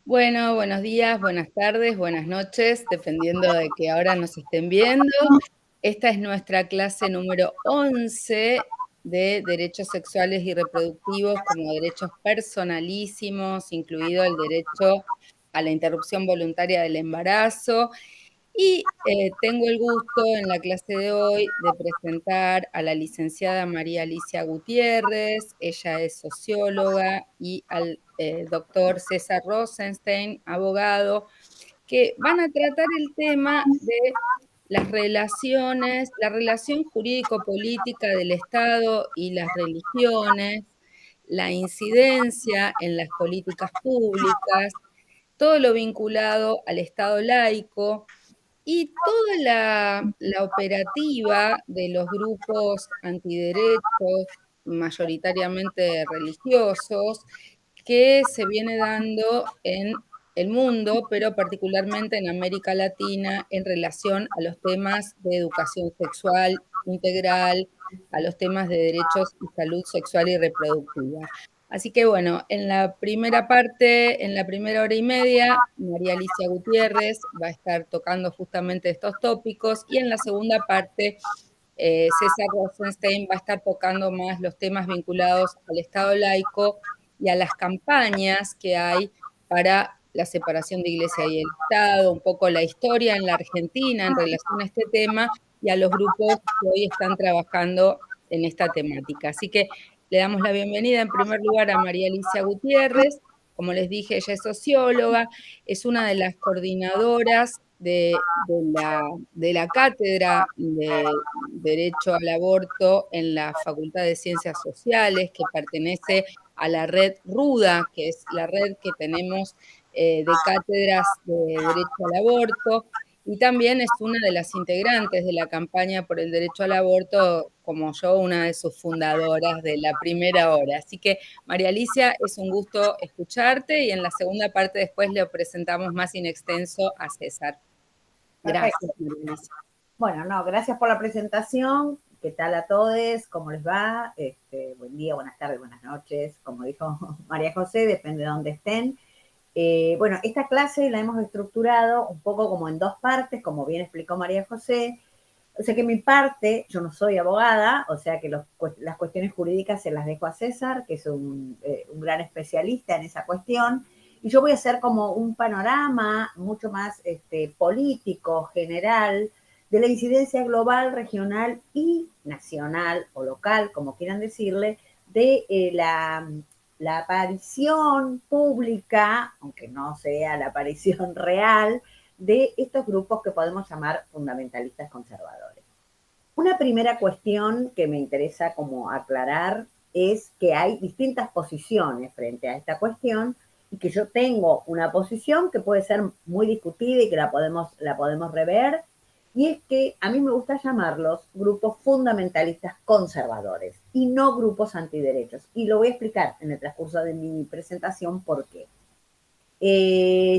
Bueno, buenos días, buenas tardes, buenas noches, dependiendo de que ahora nos estén viendo. Esta es nuestra clase número 11 de derechos sexuales y reproductivos como derechos personalísimos, incluido el derecho a la interrupción voluntaria del embarazo. Y tengo el gusto en la clase de hoy de presentar a la licenciada María Alicia Gutiérrez, ella es socióloga, y al doctor César Rosenstein, abogado, que van a tratar el tema de las relaciones, la relación jurídico-política del Estado y las religiones, la incidencia en las políticas públicas, todo lo vinculado al Estado laico y toda la operativa de los grupos antiderechos, mayoritariamente religiosos, que se viene dando en el mundo, pero particularmente en América Latina, en relación a los temas de educación sexual integral, a los temas de derechos y salud sexual y reproductiva. Así que bueno, en la primera parte, en la primera hora y media, María Alicia Gutiérrez va a estar tocando justamente estos tópicos y en la segunda parte, César Rosenstein va a estar tocando más los temas vinculados al Estado laico y a las campañas que hay para la separación de Iglesia y el Estado, un poco la historia en la Argentina en relación a este tema y a los grupos que hoy están trabajando en esta temática. Así que le damos la bienvenida en primer lugar a María Alicia Gutiérrez. Como les dije, ella es socióloga, es una de las coordinadoras de la cátedra de Derecho al Aborto en la Facultad de Ciencias Sociales, que pertenece a la red RUDA, que es la red que tenemos de cátedras de Derecho al Aborto, y también es una de las integrantes de la campaña por el derecho al aborto, como yo, una de sus fundadoras de la primera hora. Así que, María Alicia, es un gusto escucharte y en la segunda parte después le presentamos más in extenso a César. Perfecto. Gracias, María Alicia. Bueno, no, gracias por la presentación. ¿Qué tal a todos? ¿Cómo les va? Buen día, buenas tardes, buenas noches. Como dijo María José, depende de dónde estén. Bueno, esta clase la hemos estructurado un poco como en dos partes, como bien explicó María José. O sea que mi parte, yo no soy abogada, o sea que las cuestiones jurídicas se las dejo a César, que es un gran especialista en esa cuestión, y yo voy a hacer como un panorama mucho más político, general, de la incidencia global, regional y nacional o local, como quieran decirle, de la aparición pública, aunque no sea la aparición real, de estos grupos que podemos llamar fundamentalistas conservadores. Una primera cuestión que me interesa como aclarar es que hay distintas posiciones frente a esta cuestión y que yo tengo una posición que puede ser muy discutida y que la podemos rever, y es que a mí me gusta llamarlos grupos fundamentalistas conservadores y no grupos antiderechos. Y lo voy a explicar en el transcurso de mi presentación por qué.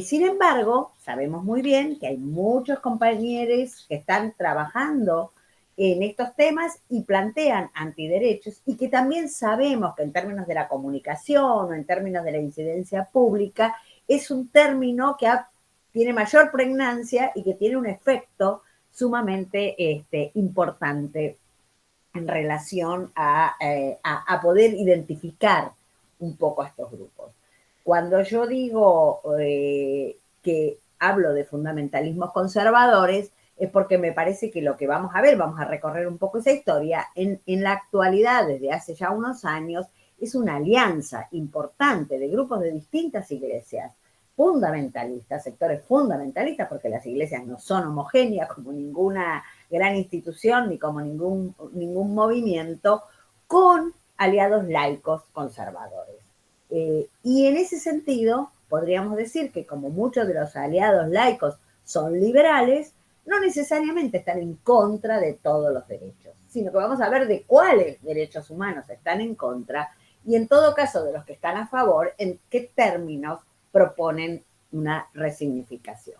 Sin embargo, sabemos muy bien que hay muchos compañeros que están trabajando en estos temas y plantean antiderechos, y que también sabemos que en términos de la comunicación o en términos de la incidencia pública es un término que tiene mayor pregnancia y que tiene un efecto sumamente importante en relación a poder identificar un poco a estos grupos. Cuando yo digo que hablo de fundamentalismos conservadores, es porque me parece que lo que vamos a ver, vamos a recorrer un poco esa historia, en la actualidad, desde hace ya unos años, es una alianza importante de grupos de distintas iglesias fundamentalistas, sectores fundamentalistas, porque las iglesias no son homogéneas como ninguna gran institución ni como ningún movimiento, con aliados laicos conservadores. Y en ese sentido, podríamos decir que como muchos de los aliados laicos son liberales, no necesariamente están en contra de todos los derechos, sino que vamos a ver de cuáles derechos humanos están en contra y, en todo caso, de los que están a favor, en qué términos proponen una resignificación.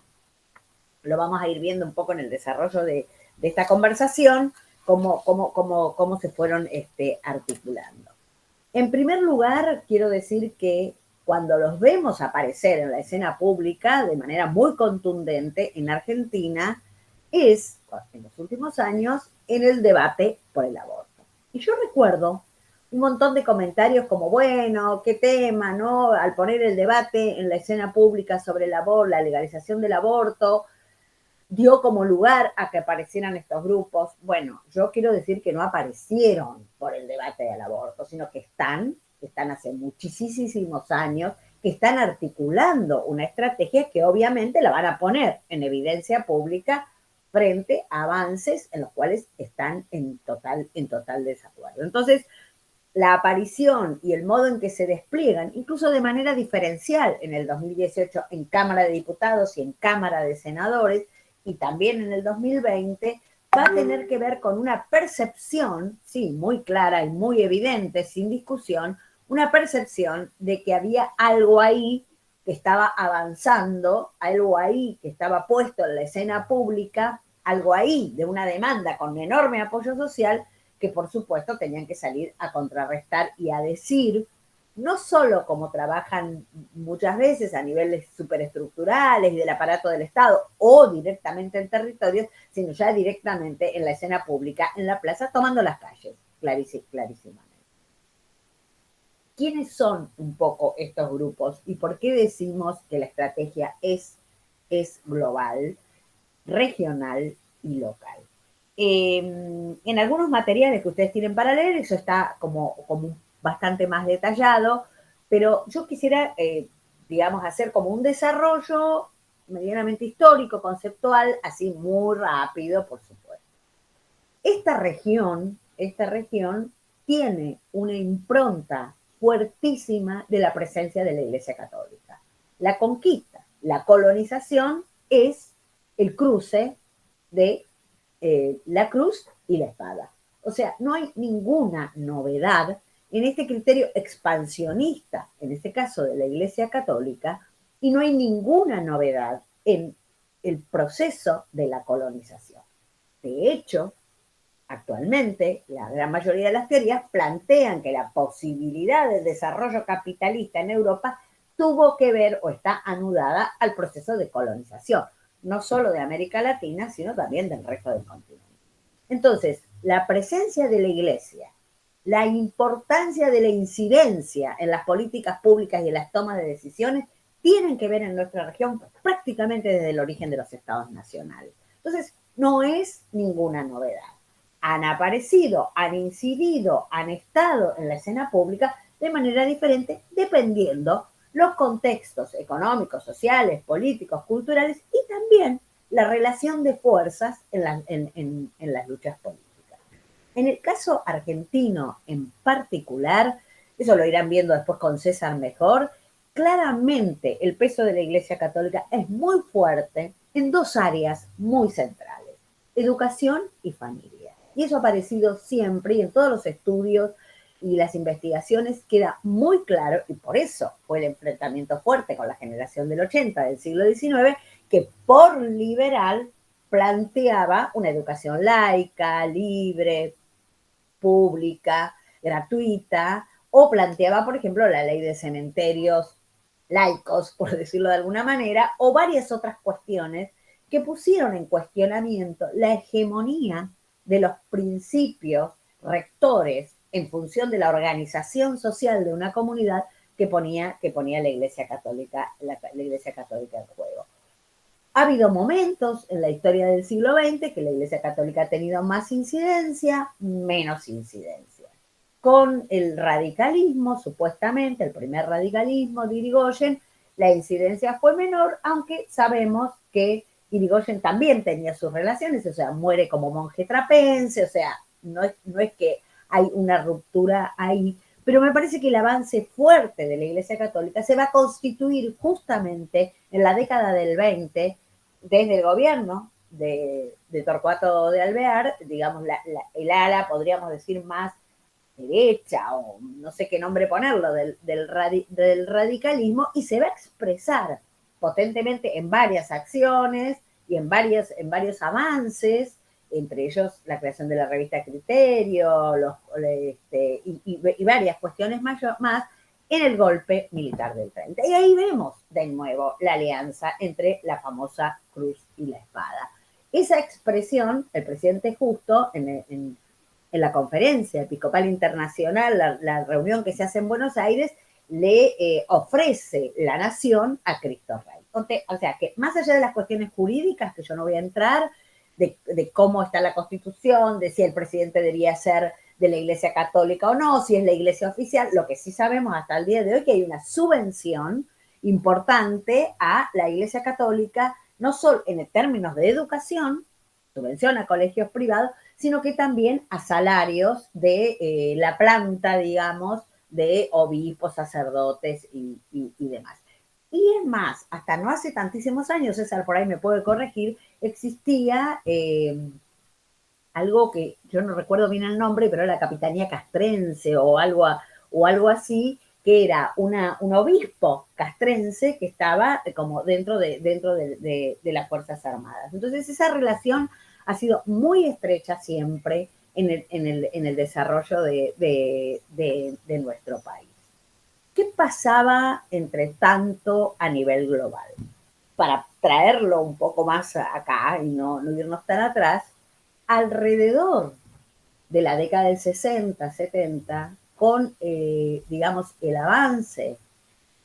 Lo vamos a ir viendo un poco en el desarrollo de esta conversación, cómo se fueron articulando. En primer lugar, quiero decir que cuando los vemos aparecer en la escena pública de manera muy contundente en Argentina es, en los últimos años, en el debate por el aborto. Y yo recuerdo un montón de comentarios como, bueno, qué tema, ¿no? Al poner el debate en la escena pública sobre el aborto, la legalización del aborto, dio como lugar a que aparecieran estos grupos. Bueno, yo quiero decir que no aparecieron por el debate del aborto, sino que están hace muchísimos años, que están articulando una estrategia que obviamente la van a poner en evidencia pública frente a avances en los cuales están en total desacuerdo. Entonces, la aparición y el modo en que se despliegan, incluso de manera diferencial en el 2018 en Cámara de Diputados y en Cámara de Senadores, y también en el 2020, va a tener que ver con una percepción, sí, muy clara y muy evidente, sin discusión, una percepción de que había algo ahí que estaba avanzando, algo ahí que estaba puesto en la escena pública, algo ahí de una demanda con enorme apoyo social, que por supuesto tenían que salir a contrarrestar y a decir, no solo como trabajan muchas veces a niveles superestructurales y del aparato del Estado o directamente en territorios, sino ya directamente en la escena pública, en la plaza, tomando las calles, clarísimamente. ¿Quiénes son un poco estos grupos y por qué decimos que la estrategia es global, regional y local? En algunos materiales que ustedes tienen para leer, eso está como bastante más detallado, pero yo quisiera, digamos, hacer como un desarrollo medianamente histórico, conceptual, así muy rápido, por supuesto. Esta región tiene una impronta fuertísima de la presencia de la Iglesia Católica. La conquista, la colonización es el cruce de la cruz y la espada. O sea, no hay ninguna novedad en este criterio expansionista, en este caso de la Iglesia Católica, y no hay ninguna novedad en el proceso de la colonización. De hecho, actualmente, la gran mayoría de las teorías plantean que la posibilidad de desarrollo capitalista en Europa tuvo que ver o está anudada al proceso de colonización, no solo de América Latina, sino también del resto del continente. Entonces, la presencia de la Iglesia, la importancia de la incidencia en las políticas públicas y en las tomas de decisiones tienen que ver en nuestra región prácticamente desde el origen de los estados nacionales. Entonces, no es ninguna novedad. Han aparecido, han incidido, han estado en la escena pública de manera diferente dependiendo los contextos económicos, sociales, políticos, culturales y también la relación de fuerzas en las luchas políticas. En el caso argentino en particular, eso lo irán viendo después con César mejor, claramente el peso de la Iglesia Católica es muy fuerte en dos áreas muy centrales, educación y familia. Y eso ha aparecido siempre y en todos los estudios y las investigaciones queda muy claro, y por eso fue el enfrentamiento fuerte con la generación del 80 del siglo XIX, que por liberal planteaba una educación laica, libre, pública, gratuita, o planteaba, por ejemplo, la ley de cementerios laicos, por decirlo de alguna manera, o varias otras cuestiones que pusieron en cuestionamiento la hegemonía de los principios rectores en función de la organización social de una comunidad que ponía la Iglesia Católica, la Iglesia Católica en juego. Ha habido momentos en la historia del siglo XX que la Iglesia Católica ha tenido más incidencia, menos incidencia. Con el radicalismo, supuestamente, el primer radicalismo de Irigoyen, la incidencia fue menor, aunque sabemos que Irigoyen también tenía sus relaciones, o sea, muere como monje trapense, o sea, no es que hay una ruptura ahí, pero me parece que el avance fuerte de la Iglesia Católica se va a constituir justamente en la década del 20, desde el gobierno de Torcuato de Alvear, digamos, el ala, podríamos decir, más derecha, o no sé qué nombre ponerlo, del radicalismo, y se va a expresar potentemente en varias acciones y en varios avances, entre ellos la creación de la revista Criterio, y varias cuestiones más, en el golpe militar del 30. Y ahí vemos de nuevo la alianza entre la famosa cruz y la espada. Esa expresión, el presidente Justo, en la conferencia episcopal internacional, la reunión que se hace en Buenos Aires, le ofrece la nación a Cristo Rey. O sea, que más allá de las cuestiones jurídicas, que yo no voy a entrar, de cómo está la Constitución, de si el presidente debería ser de la Iglesia Católica o no, si es la Iglesia oficial, lo que sí sabemos hasta el día de hoy que hay una subvención importante a la Iglesia Católica, no solo en términos de educación, subvención a colegios privados, sino que también a salarios de la planta, digamos, de obispos, sacerdotes y demás. Y es más, hasta no hace tantísimos años, César por ahí me puede corregir, existía algo que yo no recuerdo bien el nombre, pero era la Capitanía Castrense o algo así, que era un obispo castrense que estaba como dentro de las Fuerzas Armadas. Entonces esa relación ha sido muy estrecha siempre en el desarrollo de nuestro país. ¿Qué pasaba entre tanto a nivel global? Para traerlo un poco más acá y no irnos tan atrás, alrededor de la década del 60, 70, con, digamos, el avance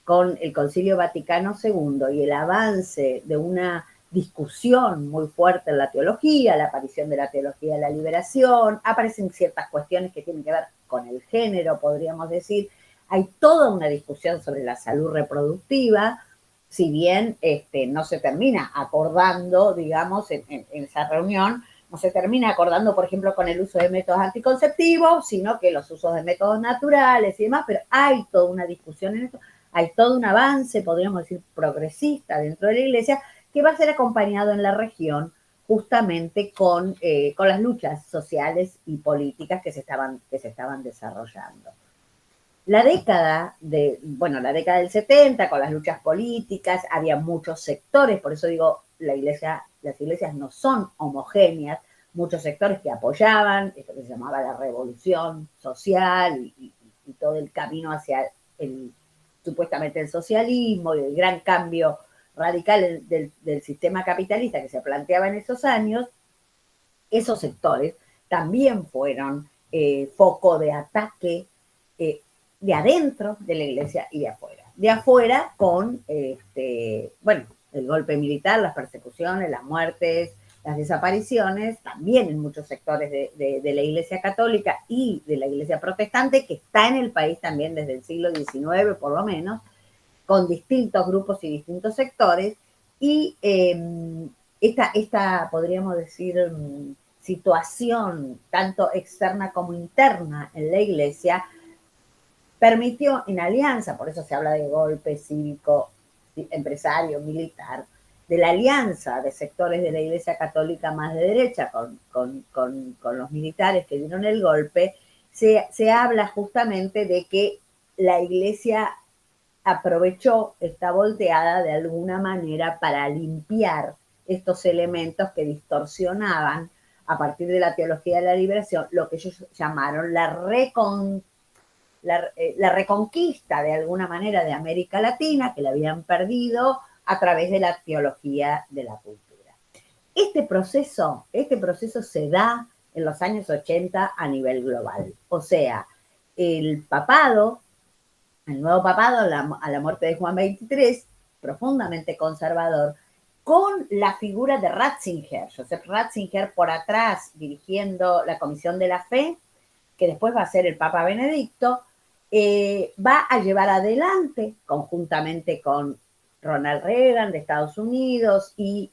con el Concilio Vaticano II y el avance de una discusión muy fuerte en la teología, la aparición de la teología de la liberación, aparecen ciertas cuestiones que tienen que ver con el género, podríamos decir, hay toda una discusión sobre la salud reproductiva, si bien no se termina acordando, digamos, en esa reunión, no se termina acordando, por ejemplo, con el uso de métodos anticonceptivos, sino que los usos de métodos naturales y demás, pero hay toda una discusión en esto, hay todo un avance, podríamos decir, progresista dentro de la Iglesia, que va a ser acompañado en la región justamente con las luchas sociales y políticas que se estaban desarrollando. La década del 70, con las luchas políticas, había muchos sectores, por eso digo, las iglesias no son homogéneas, muchos sectores que apoyaban esto que se llamaba la revolución social y todo el camino hacia supuestamente el socialismo y el gran cambio radical del sistema capitalista que se planteaba en esos años, esos sectores también fueron foco de ataque de adentro de la iglesia y de afuera. De afuera con, el golpe militar, las persecuciones, las muertes, las desapariciones, también en muchos sectores de la iglesia católica y de la iglesia protestante, que está en el país también desde el siglo XIX, por lo menos, con distintos grupos y distintos sectores, y esta, podríamos decir, situación, tanto externa como interna en la iglesia, permitió en alianza, por eso se habla de golpe cívico, empresario, militar, de la alianza de sectores de la Iglesia Católica más de derecha con los militares que dieron el golpe, se habla justamente de que la Iglesia aprovechó esta volteada de alguna manera para limpiar estos elementos que distorsionaban a partir de la teología de la liberación lo que ellos llamaron la reconquista de alguna manera de América Latina, que la habían perdido a través de la teología de la cultura. Este proceso se da en los años 80 a nivel global. O sea, el nuevo papado a la muerte de Juan XXIII, profundamente conservador, con la figura de Ratzinger, Joseph Ratzinger por atrás dirigiendo la Comisión de la Fe, que después va a ser el Papa Benedicto, va a llevar adelante, conjuntamente con Ronald Reagan de Estados Unidos y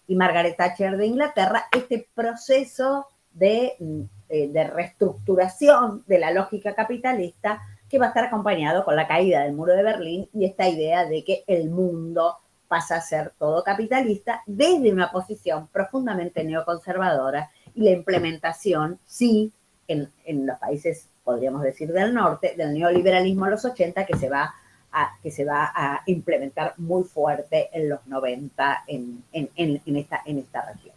Margaret Thatcher de Inglaterra, este proceso de reestructuración de la lógica capitalista que va a estar acompañado con la caída del muro de Berlín y esta idea de que el mundo pasa a ser todo capitalista desde una posición profundamente neoconservadora y la implementación, sí, en los países, podríamos decir, del norte, del neoliberalismo a los 80, que se va a implementar muy fuerte en los 90 en esta región.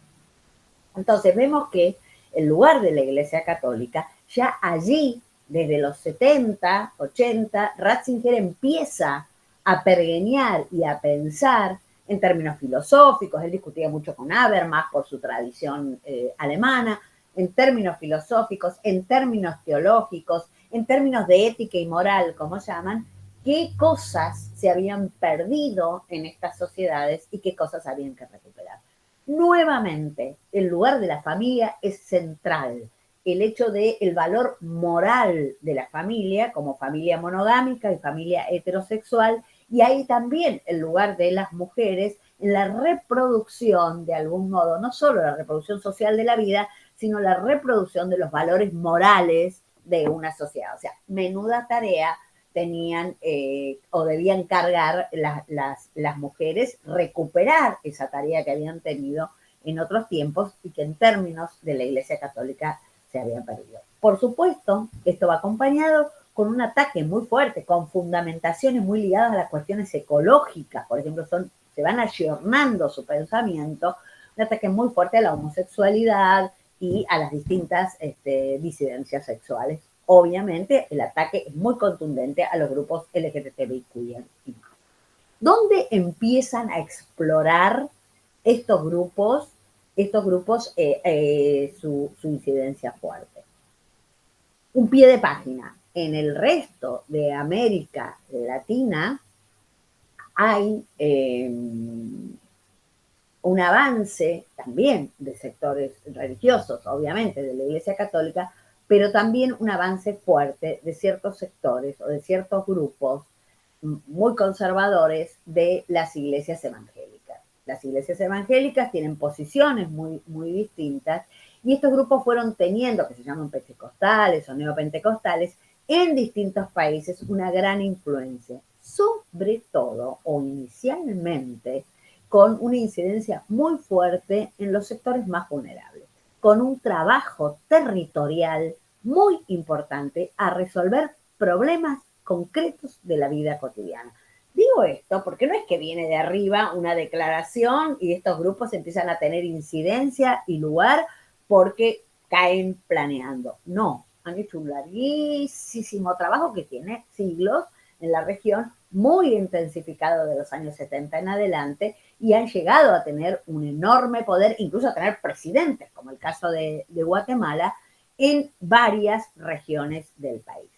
Entonces vemos que en lugar de la Iglesia Católica, ya allí desde los 70, 80, Ratzinger empieza a pergeñar y a pensar en términos filosóficos. Él discutía mucho con Habermas por su tradición alemana, en términos filosóficos, en términos teológicos, en términos de ética y moral, como llaman, qué cosas se habían perdido en estas sociedades y qué cosas habían que recuperar. Nuevamente, el lugar de la familia es central. El hecho del valor moral de la familia como familia monogámica y familia heterosexual, y ahí también el lugar de las mujeres en la reproducción, de algún modo, no solo la reproducción social de la vida, sino la reproducción de los valores morales de una sociedad. O sea, menuda tarea tenían o debían cargar las mujeres, recuperar esa tarea que habían tenido en otros tiempos y que en términos de la Iglesia Católica se habían perdido. Por supuesto, esto va acompañado con un ataque muy fuerte, con fundamentaciones muy ligadas a las cuestiones ecológicas. Por ejemplo, se van ayornando su pensamiento, un ataque muy fuerte a la homosexualidad y a las distintas disidencias sexuales. Obviamente, el ataque es muy contundente a los grupos LGBTIQ+. ¿Dónde empiezan a explorar estos grupos su incidencia fuerte? Un pie de página. En el resto de América Latina hay un avance también de sectores religiosos, obviamente, de la Iglesia Católica, pero también un avance fuerte de ciertos sectores o de ciertos grupos muy conservadores de las iglesias evangélicas. Las iglesias evangélicas tienen posiciones muy, muy distintas y estos grupos fueron teniendo, que se llaman pentecostales o neopentecostales, en distintos países una gran influencia, sobre todo o inicialmente con una incidencia muy fuerte en los sectores más vulnerables, con un trabajo territorial muy importante a resolver problemas concretos de la vida cotidiana. Digo esto porque no es que viene de arriba una declaración y estos grupos empiezan a tener incidencia y lugar porque caen planeando. No, han hecho un larguísimo trabajo que tiene siglos en la región, muy intensificado de los años 70 en adelante, y han llegado a tener un enorme poder, incluso a tener presidentes, como el caso de Guatemala, en varias regiones del país.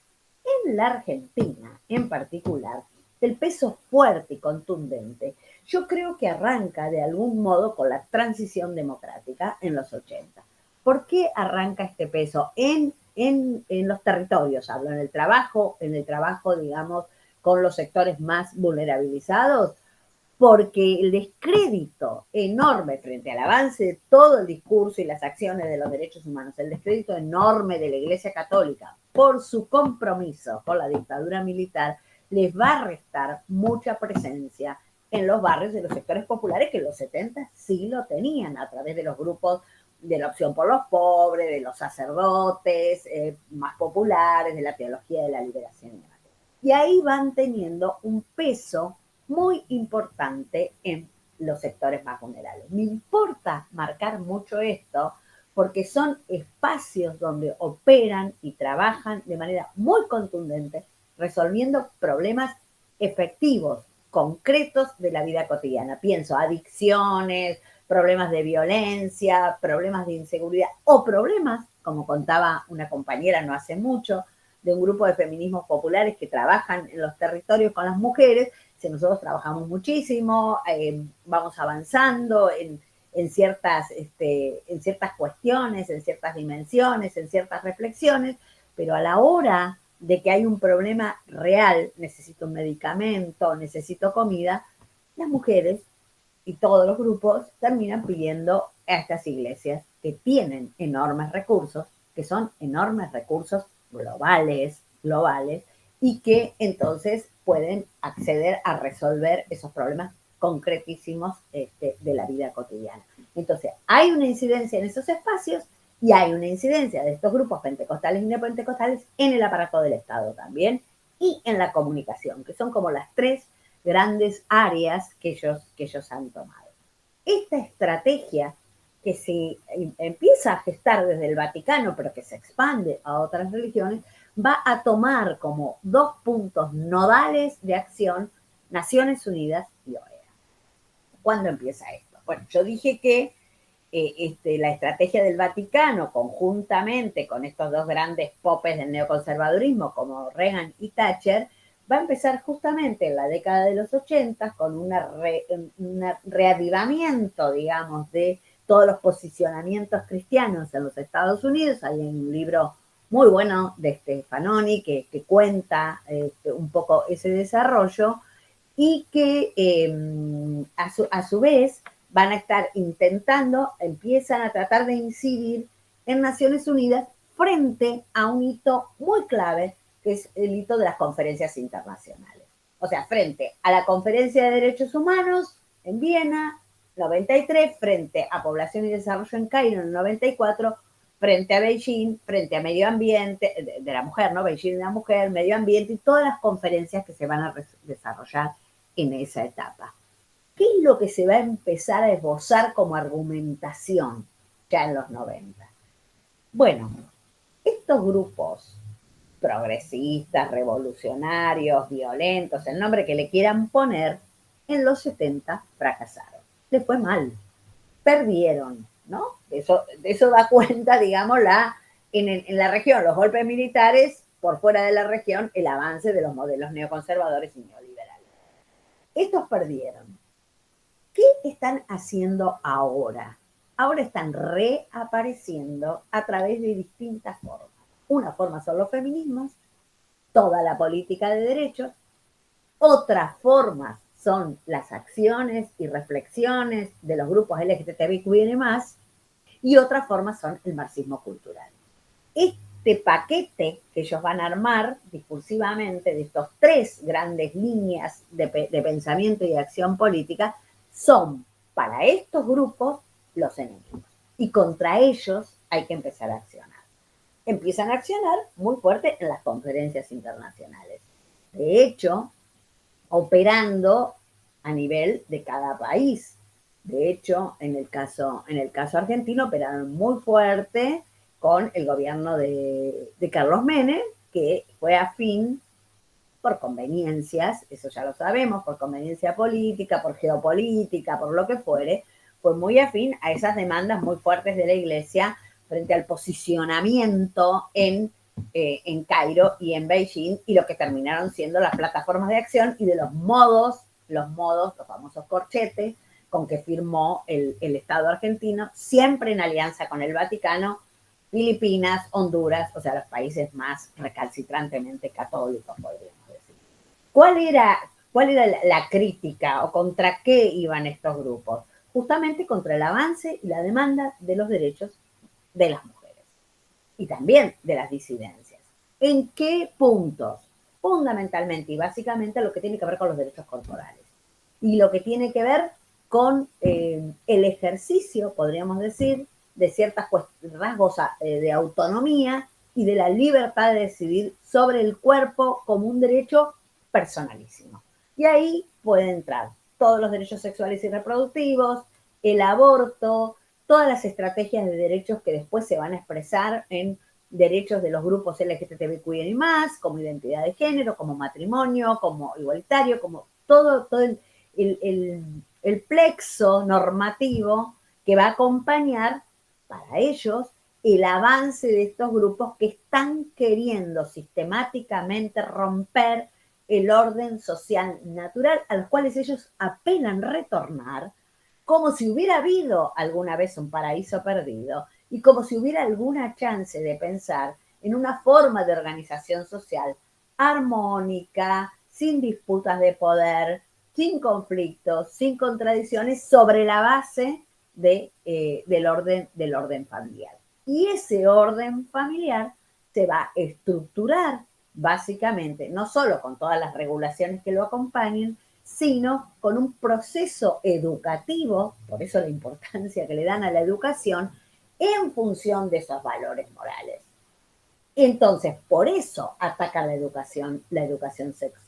En la Argentina, en particular, el peso fuerte y contundente, yo creo que arranca de algún modo con la transición democrática en los 80. ¿Por qué arranca este peso? En los territorios, hablo en el trabajo, digamos, con los sectores más vulnerabilizados, porque el descrédito enorme frente al avance de todo el discurso y las acciones de los derechos humanos, el descrédito enorme de la Iglesia Católica por su compromiso con la dictadura militar, les va a restar mucha presencia en los barrios de los sectores populares que en los 70 sí lo tenían a través de los grupos de la Opción por los Pobres, de los sacerdotes más populares, de la teología de la liberación y demás. Y ahí van teniendo un peso muy importante en los sectores más vulnerables. Me importa marcar mucho esto porque son espacios donde operan y trabajan de manera muy contundente, resolviendo problemas efectivos, concretos de la vida cotidiana. Pienso adicciones, problemas de violencia, problemas de inseguridad o problemas, como contaba una compañera no hace mucho, de un grupo de feminismos populares que trabajan en los territorios con las mujeres. Si nosotros trabajamos muchísimo, vamos avanzando en ciertas cuestiones, en ciertas dimensiones, en ciertas reflexiones, pero a la hora de que hay un problema real, necesito un medicamento, necesito comida, las mujeres y todos los grupos terminan pidiendo a estas iglesias que tienen enormes recursos, que son enormes recursos globales, y que entonces pueden acceder a resolver esos problemas concretísimos de la vida cotidiana. Entonces, hay una incidencia en esos espacios y hay una incidencia de estos grupos pentecostales y neopentecostales en el aparato del Estado también y en la comunicación, que son como las tres grandes áreas que ellos han tomado. Esta estrategia que se empieza a gestar desde el Vaticano, pero que se expande a otras religiones, va a tomar como 2 puntos nodales de acción Naciones Unidas y OEA. ¿Cuándo empieza esto? Bueno, yo dije que la estrategia del Vaticano, conjuntamente con estos dos grandes popes del neoconservadurismo como Reagan y Thatcher, va a empezar justamente en la década de los 80 con un reavivamiento, digamos, de todos los posicionamientos cristianos en los Estados Unidos. Hay un libro muy bueno de Stefanoni que cuenta un poco ese desarrollo y que a su vez van a estar intentando, empiezan a tratar de incidir en Naciones Unidas frente a un hito muy clave, que es el hito de las conferencias internacionales. O sea, frente a la Conferencia de Derechos Humanos en Viena, 93, frente a Población y Desarrollo en Cairo en el 94, frente a Beijing, frente a medio ambiente, de la mujer, ¿no? Beijing de la mujer, medio ambiente y todas las conferencias que se van a desarrollar en esa etapa. ¿Qué es lo que se va a empezar a esbozar como argumentación ya en los 90? Bueno, estos grupos progresistas, revolucionarios, violentos, el nombre que le quieran poner, en los 70 fracasaron. Les fue mal, perdieron, ¿no? De eso da cuenta, digamos, en la región, los golpes militares, por fuera de la región, el avance de los modelos neoconservadores y neoliberales. Estos perdieron. ¿Qué están haciendo ahora? Ahora están reapareciendo a través de distintas formas. Una forma son los feminismos, toda la política de derechos. Otras formas son las acciones y reflexiones de los grupos LGTBIQ+, y otras formas son el marxismo cultural. Este paquete que ellos van a armar discursivamente de estos 3 grandes líneas de pensamiento y de acción política son para estos grupos los enemigos. Y contra ellos hay que empezar a accionar. Empiezan a accionar muy fuerte en las conferencias internacionales. De hecho, operando a nivel de cada país. De hecho, en el caso argentino, operaron muy fuerte con el gobierno de Carlos Menem, que fue afín por conveniencias, eso ya lo sabemos, por conveniencia política, por geopolítica, por lo que fuere, fue muy afín a esas demandas muy fuertes de la Iglesia frente al posicionamiento en Cairo y en Beijing, y lo que terminaron siendo las plataformas de acción y de los famosos corchetes con que firmó el Estado argentino, siempre en alianza con el Vaticano, Filipinas, Honduras, o sea, los países más recalcitrantemente católicos, podríamos decir. ¿Cuál era la crítica o contra qué iban estos grupos? Justamente contra el avance y la demanda de los derechos de las mujeres y también de las disidencias. ¿En qué puntos? Fundamentalmente y básicamente lo que tiene que ver con los derechos corporales y lo que tiene que ver con el ejercicio, podríamos decir, de ciertos rasgos de autonomía y de la libertad de decidir sobre el cuerpo como un derecho personalísimo. Y ahí pueden entrar todos los derechos sexuales y reproductivos, el aborto, todas las estrategias de derechos que después se van a expresar en derechos de los grupos LGTBIQ y más, como identidad de género, como matrimonio, como igualitario, como todo el plexo normativo que va a acompañar para ellos el avance de estos grupos que están queriendo sistemáticamente romper el orden social natural a los cuales ellos apelan retornar, como si hubiera habido alguna vez un paraíso perdido y como si hubiera alguna chance de pensar en una forma de organización social armónica, sin disputas de poder, sin conflictos, sin contradicciones, sobre la base del orden familiar. Y ese orden familiar se va a estructurar básicamente, no solo con todas las regulaciones que lo acompañen, sino con un proceso educativo, por eso la importancia que le dan a la educación, en función de esos valores morales. Entonces, por eso ataca la educación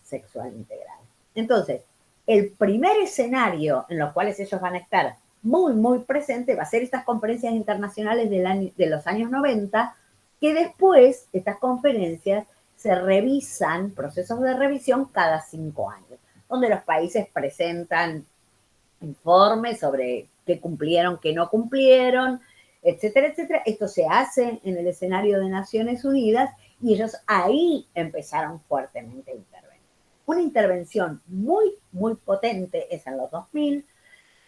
sexual integral. Entonces, el primer escenario en los cuales ellos van a estar muy, muy presentes va a ser estas conferencias internacionales de los años 90, que después estas conferencias se revisan, procesos de revisión cada 5 años, donde los países presentan informes sobre qué cumplieron, qué no cumplieron, etcétera, etcétera. Esto se hace en el escenario de Naciones Unidas y ellos ahí empezaron fuertemente a intervenir. Una intervención muy, muy potente es en los 2000.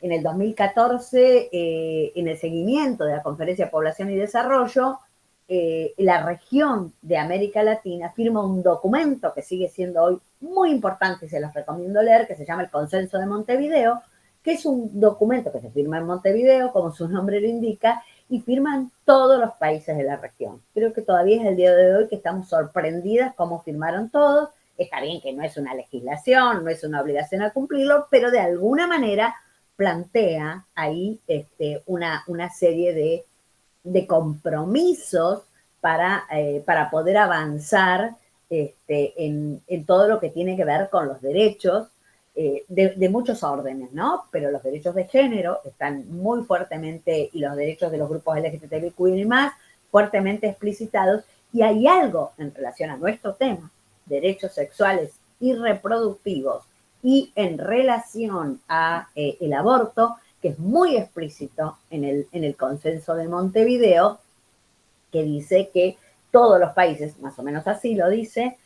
En el 2014, en el seguimiento de la Conferencia de Población y Desarrollo, la región de América Latina firma un documento que sigue siendo hoy muy importante y se los recomiendo leer, que se llama el Consenso de Montevideo, que es un documento que se firma en Montevideo, como su nombre lo indica, y firman todos los países de la región. Creo que todavía es el día de hoy que estamos sorprendidas cómo firmaron todos. Está bien que no es una legislación, no es una obligación a cumplirlo, pero de alguna manera plantea ahí una serie de compromisos para poder avanzar en todo lo que tiene que ver con los derechos de muchos órdenes, ¿no? Pero los derechos de género están muy fuertemente, y los derechos de los grupos LGTBIQ y más, fuertemente explicitados, y hay algo en relación a nuestro tema, derechos sexuales y reproductivos, y en relación a el aborto, que es muy explícito en el Consenso de Montevideo, que dice que todos los países, más o menos así lo dice,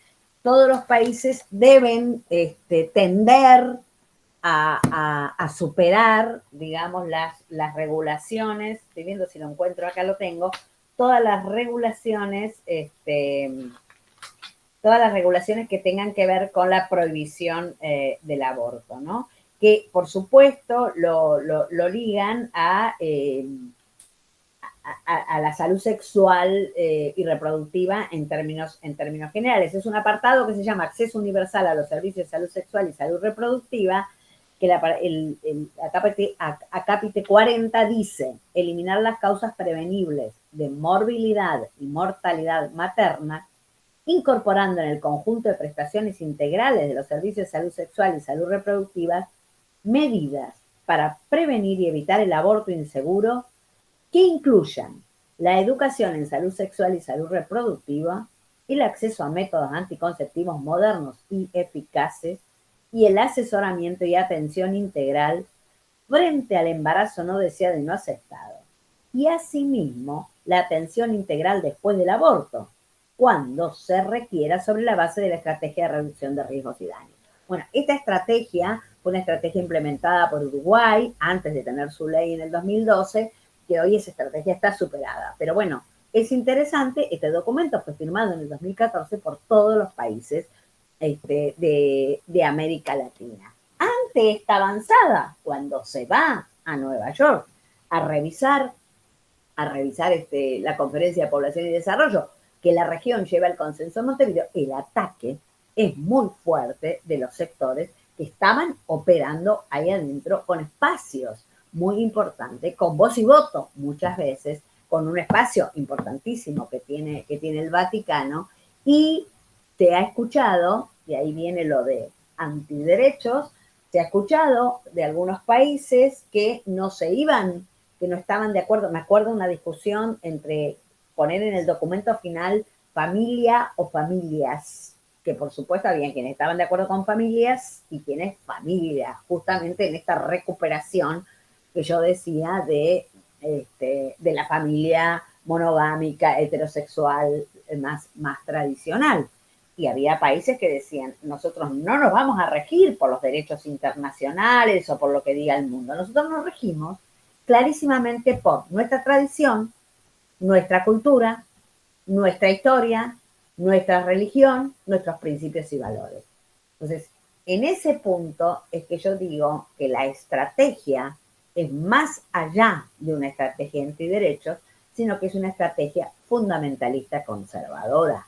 todos los países deben tender a superar, digamos, las regulaciones, estoy viendo si lo encuentro, acá lo tengo, todas las regulaciones, todas las regulaciones que tengan que ver con la prohibición del aborto, ¿no? Que por supuesto lo ligan a la salud sexual y reproductiva en términos generales. Es un apartado que se llama Acceso Universal a los Servicios de Salud Sexual y Salud Reproductiva, que el acápite 40 dice: eliminar las causas prevenibles de morbilidad y mortalidad materna, incorporando en el conjunto de prestaciones integrales de los servicios de salud sexual y salud reproductiva medidas para prevenir y evitar el aborto inseguro que incluyan la educación en salud sexual y salud reproductiva, el acceso a métodos anticonceptivos modernos y eficaces, y el asesoramiento y atención integral frente al embarazo no deseado y no aceptado. Y asimismo, la atención integral después del aborto, cuando se requiera, sobre la base de la estrategia de reducción de riesgos y daños. Bueno, esta estrategia fue una estrategia implementada por Uruguay antes de tener su ley en el 2012, que hoy esa estrategia está superada. Pero bueno, es interesante, este documento fue firmado en el 2014 por todos los países de América Latina. Ante esta avanzada, cuando se va a Nueva York a revisar la Conferencia de Población y Desarrollo, que la región lleva el Consenso de Montevideo, el ataque es muy fuerte de los sectores que estaban operando ahí adentro con espacios muy importantes, con voz y voto muchas veces, con un espacio importantísimo que tiene el Vaticano, y se ha escuchado, y ahí viene lo de antiderechos, se ha escuchado de algunos países que no estaban de acuerdo. Me acuerdo una discusión entre poner en el documento final familia o familias, que por supuesto había quienes estaban de acuerdo con familias y quienes familias, justamente en esta recuperación que yo decía de la familia monogámica, heterosexual, más tradicional. Y había países que decían: nosotros no nos vamos a regir por los derechos internacionales o por lo que diga el mundo, nosotros nos regimos clarísimamente por nuestra tradición, nuestra cultura, nuestra historia, nuestra religión, nuestros principios y valores. Entonces, en ese punto es que yo digo que la estrategia es más allá de una estrategia antiderechos, sino que es una estrategia fundamentalista conservadora.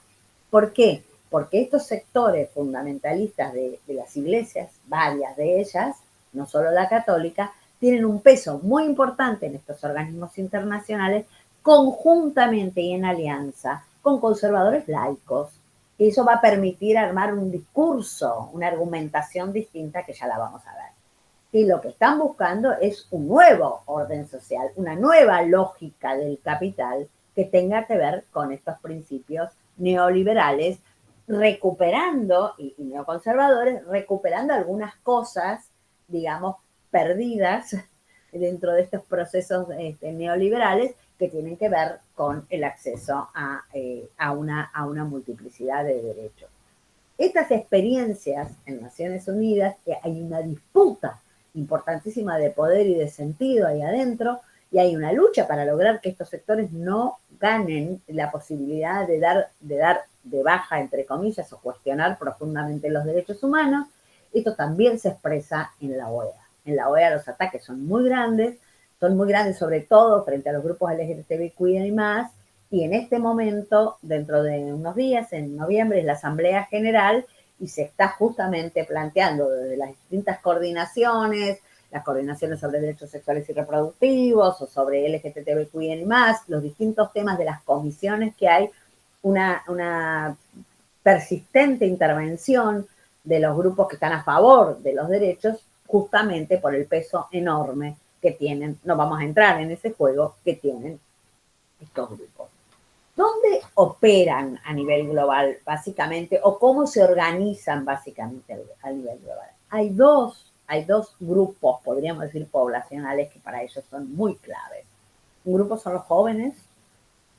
¿Por qué? Porque estos sectores fundamentalistas de las iglesias, varias de ellas, no solo la católica, tienen un peso muy importante en estos organismos internacionales, conjuntamente y en alianza con conservadores laicos. Y eso va a permitir armar un discurso, una argumentación distinta, que ya la vamos a ver. Y lo que están buscando es un nuevo orden social, una nueva lógica del capital que tenga que ver con estos principios neoliberales, recuperando, y neoconservadores, recuperando algunas cosas, digamos, perdidas dentro de estos procesos neoliberales que tienen que ver con el acceso a una multiplicidad de derechos. Estas experiencias en Naciones Unidas, que hay una disputa importantísima de poder y de sentido ahí adentro, y hay una lucha para lograr que estos sectores no ganen la posibilidad de dar de baja, entre comillas, o cuestionar profundamente los derechos humanos. Esto también se expresa en la OEA. En la OEA los ataques son muy grandes sobre todo frente a los grupos LGTBIQ y más, y en este momento, dentro de unos días, en noviembre, es la Asamblea General y se está justamente planteando desde las distintas coordinaciones, las coordinaciones sobre derechos sexuales y reproductivos o sobre LGTBIQ y más, los distintos temas de las comisiones que hay, una persistente intervención de los grupos que están a favor de los derechos, justamente por el peso enorme que tienen, no vamos a entrar en ese juego, que tienen estos grupos. ¿Dónde operan a nivel global, básicamente, o cómo se organizan básicamente a nivel global? Hay dos grupos, podríamos decir, poblacionales que para ellos son muy claves. Un grupo son los jóvenes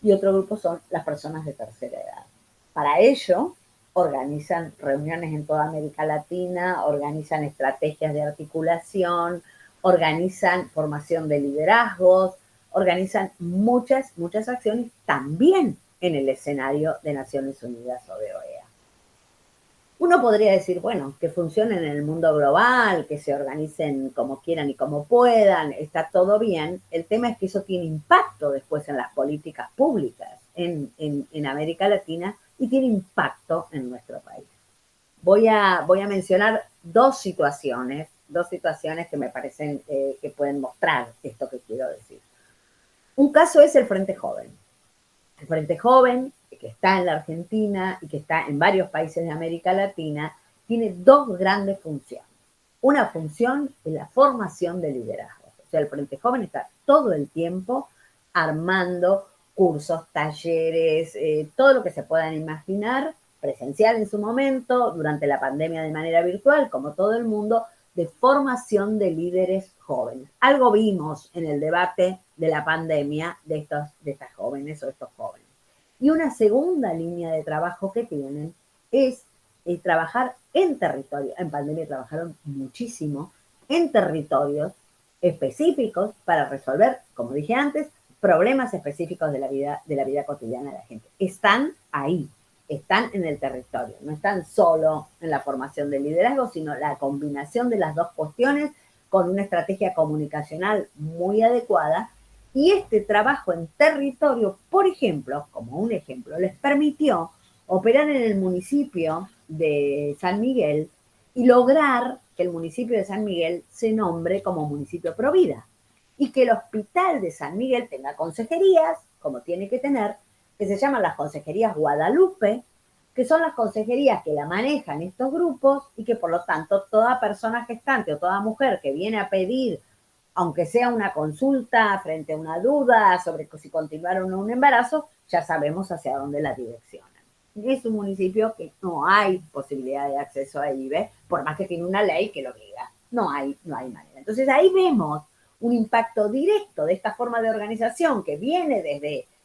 y otro grupo son las personas de tercera edad. Para ello, organizan reuniones en toda América Latina, organizan estrategias de articulación, organizan formación de liderazgos, organizan muchas acciones también en el escenario de Naciones Unidas o de OEA. Uno podría decir, bueno, que funcionen en el mundo global, que se organicen como quieran y como puedan, está todo bien. El tema es que eso tiene impacto después en las políticas públicas en América Latina y tiene impacto en nuestro país. Voy a mencionar dos situaciones que me parecen que pueden mostrar esto que quiero decir. Un caso es el Frente Joven. El Frente Joven, que está en la Argentina y que está en varios países de América Latina, tiene dos grandes funciones. Una función es la formación de liderazgos. O sea, el Frente Joven está todo el tiempo armando cursos, talleres, todo lo que se puedan imaginar, presencial en su momento, durante la pandemia de manera virtual, como todo el mundo, de formación de líderes jóvenes. Algo vimos en el debate de la pandemia de estas jóvenes o estos jóvenes. Y una segunda línea de trabajo que tienen es trabajar en territorio. En pandemia trabajaron muchísimo en territorios específicos para resolver, como dije antes, problemas específicos de la vida cotidiana de la gente. Están ahí, están en el territorio, no están solo en la formación de liderazgo, sino la combinación de las dos cuestiones con una estrategia comunicacional muy adecuada. Y este trabajo en territorio, por ejemplo, como un ejemplo, les permitió operar en el municipio de San Miguel y lograr que el municipio de San Miguel se nombre como municipio Provida y que el hospital de San Miguel tenga consejerías, como tiene que tener, que se llaman las consejerías Guadalupe, que son las consejerías que la manejan estos grupos y que por lo tanto toda persona gestante o toda mujer que viene a pedir, aunque sea una consulta frente a una duda sobre si continuar o no un embarazo, ya sabemos hacia dónde la direccionan. Es un municipio que no hay posibilidad de acceso a IVE, por más que tiene una ley que lo obliga. No hay manera. Entonces ahí vemos un impacto directo de esta forma de organización que viene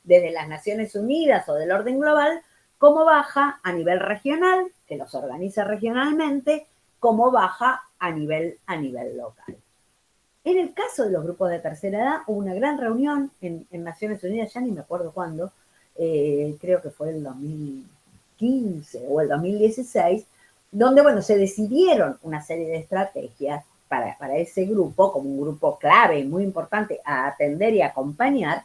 desde las Naciones Unidas o del orden global, cómo baja a nivel regional, que los organiza regionalmente, cómo baja a nivel local. En el caso de los grupos de tercera edad, hubo una gran reunión en Naciones Unidas, ya ni me acuerdo cuándo, creo que fue el 2015 o el 2016, donde, bueno, se decidieron una serie de estrategias para ese grupo, como un grupo clave y muy importante a atender y acompañar.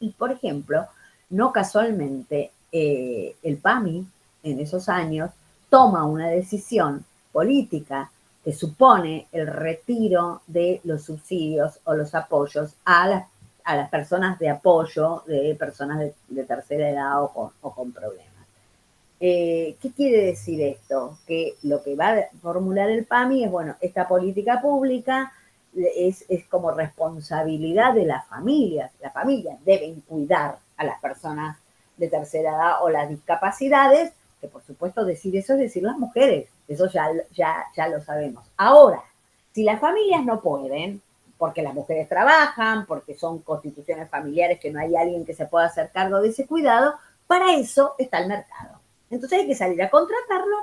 Y, por ejemplo, no casualmente, el PAMI en esos años toma una decisión política que supone el retiro de los subsidios o los apoyos a las personas de apoyo de personas de tercera edad o con problemas. ¿Qué quiere decir esto? Que lo que va a formular el PAMI es, bueno, esta política pública es como responsabilidad de las familias. Las familias deben cuidar a las personas de tercera edad o las discapacidades, que por supuesto decir eso es decir las mujeres, eso ya lo sabemos. Ahora, si las familias no pueden, porque las mujeres trabajan, porque son constituciones familiares que no hay alguien que se pueda hacer cargo de ese cuidado, para eso está el mercado. Entonces hay que salir a contratarlo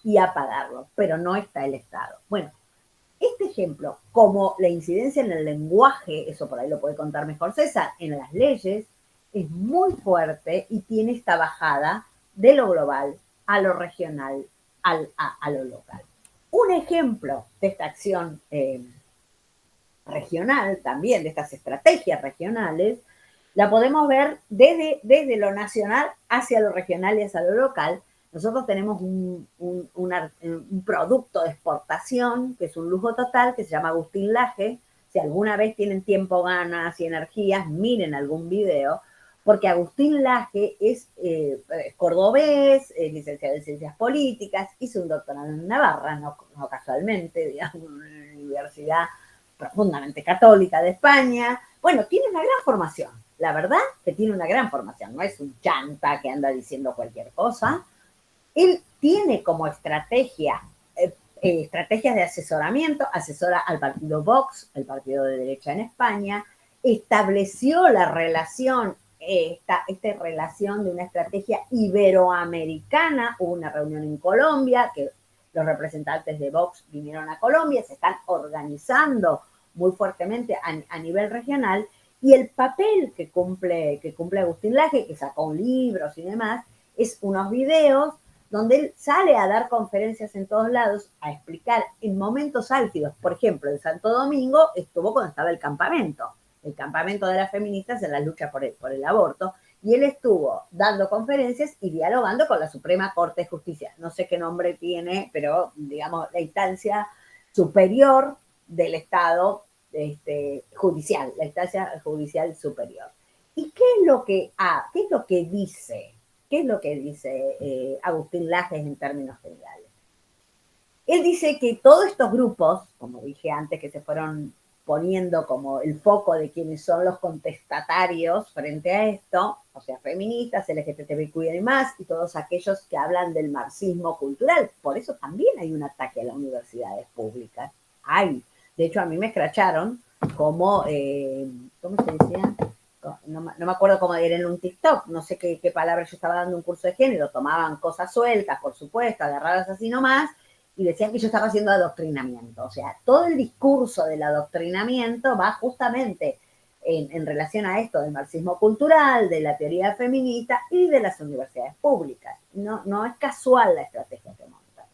y a pagarlo, pero no está el Estado. Bueno, este ejemplo, como la incidencia en el lenguaje, eso por ahí lo puede contar mejor César, en las leyes, es muy fuerte y tiene esta bajada de lo global a lo regional, a lo local. Un ejemplo de esta acción regional, también de estas estrategias regionales, la podemos ver desde lo nacional hacia lo regional y hacia lo local. Nosotros tenemos un producto de exportación, que es un lujo total, que se llama Agustín Laje. Si alguna vez tienen tiempo, ganas y energías, miren algún video, porque Agustín Laje es cordobés, licenciado en Ciencias Políticas, hizo un doctorado en Navarra, no casualmente, digamos, una universidad profundamente católica de España. Bueno, tiene una gran formación, la verdad que tiene una gran formación, no es un chanta que anda diciendo cualquier cosa. Él tiene como estrategias de asesoramiento, asesora al partido Vox, el partido de derecha en España, estableció la relación, esta relación de una estrategia iberoamericana. Hubo una reunión en Colombia, que los representantes de Vox vinieron a Colombia, se están organizando muy fuertemente a nivel regional, y el papel que cumple Agustín Laje, que sacó libros y demás, es unos videos donde él sale a dar conferencias en todos lados, a explicar en momentos álgidos. Por ejemplo, en Santo Domingo estuvo cuando estaba el campamento de las feministas en la lucha por el aborto, y él estuvo dando conferencias y dialogando con la Suprema Corte de Justicia. No sé qué nombre tiene, pero digamos la instancia superior del Estado judicial, la instancia judicial superior. ¿Y qué es lo que dice? ¿Qué es lo que dice Agustín Lajes en términos generales? Él dice que todos estos grupos, como dije antes, que se fueron poniendo como el foco de quienes son los contestatarios frente a esto, o sea, feministas, LGTBIQ y demás, y todos aquellos que hablan del marxismo cultural. Por eso también hay un ataque a las universidades públicas. De hecho, a mí me escracharon como, ¿cómo se decía? No me acuerdo cómo era en un TikTok, no sé qué palabra. Yo estaba dando un curso de género, tomaban cosas sueltas, por supuesto, agarradas así nomás, y decían que yo estaba haciendo adoctrinamiento. O sea, todo el discurso del adoctrinamiento va justamente en relación a esto del marxismo cultural, de la teoría feminista y de las universidades públicas. No es casual la estrategia que montan.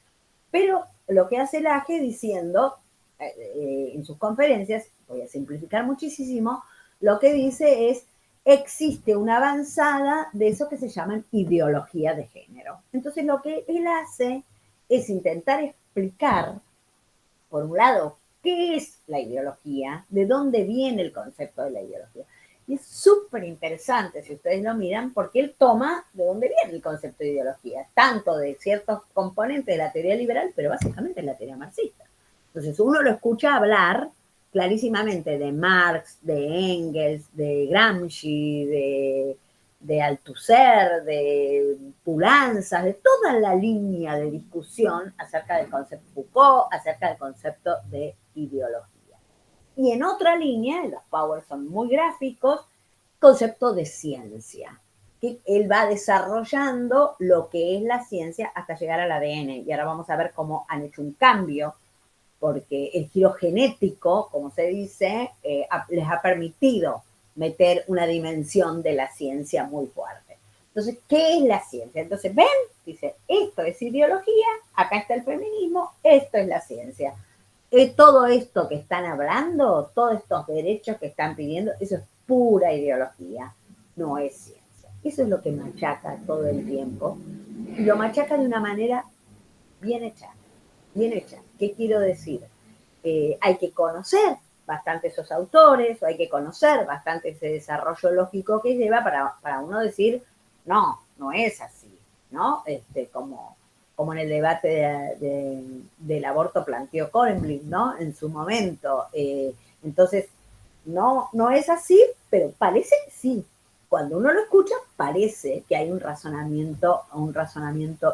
Pero lo que hace Laje diciendo en sus conferencias, voy a simplificar muchísimo, lo que dice es: existe una avanzada de eso que se llaman ideología de género. Entonces lo que él hace es intentar explicar, por un lado, qué es la ideología, de dónde viene el concepto de la ideología. Y es súper interesante, si ustedes lo miran, porque él toma de dónde viene el concepto de ideología, tanto de ciertos componentes de la teoría liberal, pero básicamente de la teoría marxista. Entonces uno lo escucha hablar clarísimamente de Marx, de Engels, de Gramsci, de Althusser, de Pulanzas, de toda la línea de discusión acerca del concepto Foucault, acerca del concepto de ideología. Y en otra línea, los powers son muy gráficos, concepto de ciencia, que él va desarrollando lo que es la ciencia hasta llegar al ADN. Y ahora vamos a ver cómo han hecho un cambio, porque el giro genético, como se dice, les ha permitido meter una dimensión de la ciencia muy fuerte. Entonces, ¿qué es la ciencia? Entonces, ven, dice, esto es ideología, acá está el feminismo, esto es la ciencia. Todo esto que están hablando, todos estos derechos que están pidiendo, eso es pura ideología, no es ciencia. Eso es lo que machaca todo el tiempo, y lo machaca de una manera bien hecha. Bien hecha. ¿Qué quiero decir? Hay que conocer bastante esos autores, o hay que conocer bastante ese desarrollo lógico que lleva para uno decir, no es así, ¿no? Como en el debate del aborto planteó Kornblith, ¿no? En su momento. Entonces, no es así, pero parece que sí. cuando uno lo escucha, parece que hay un razonamiento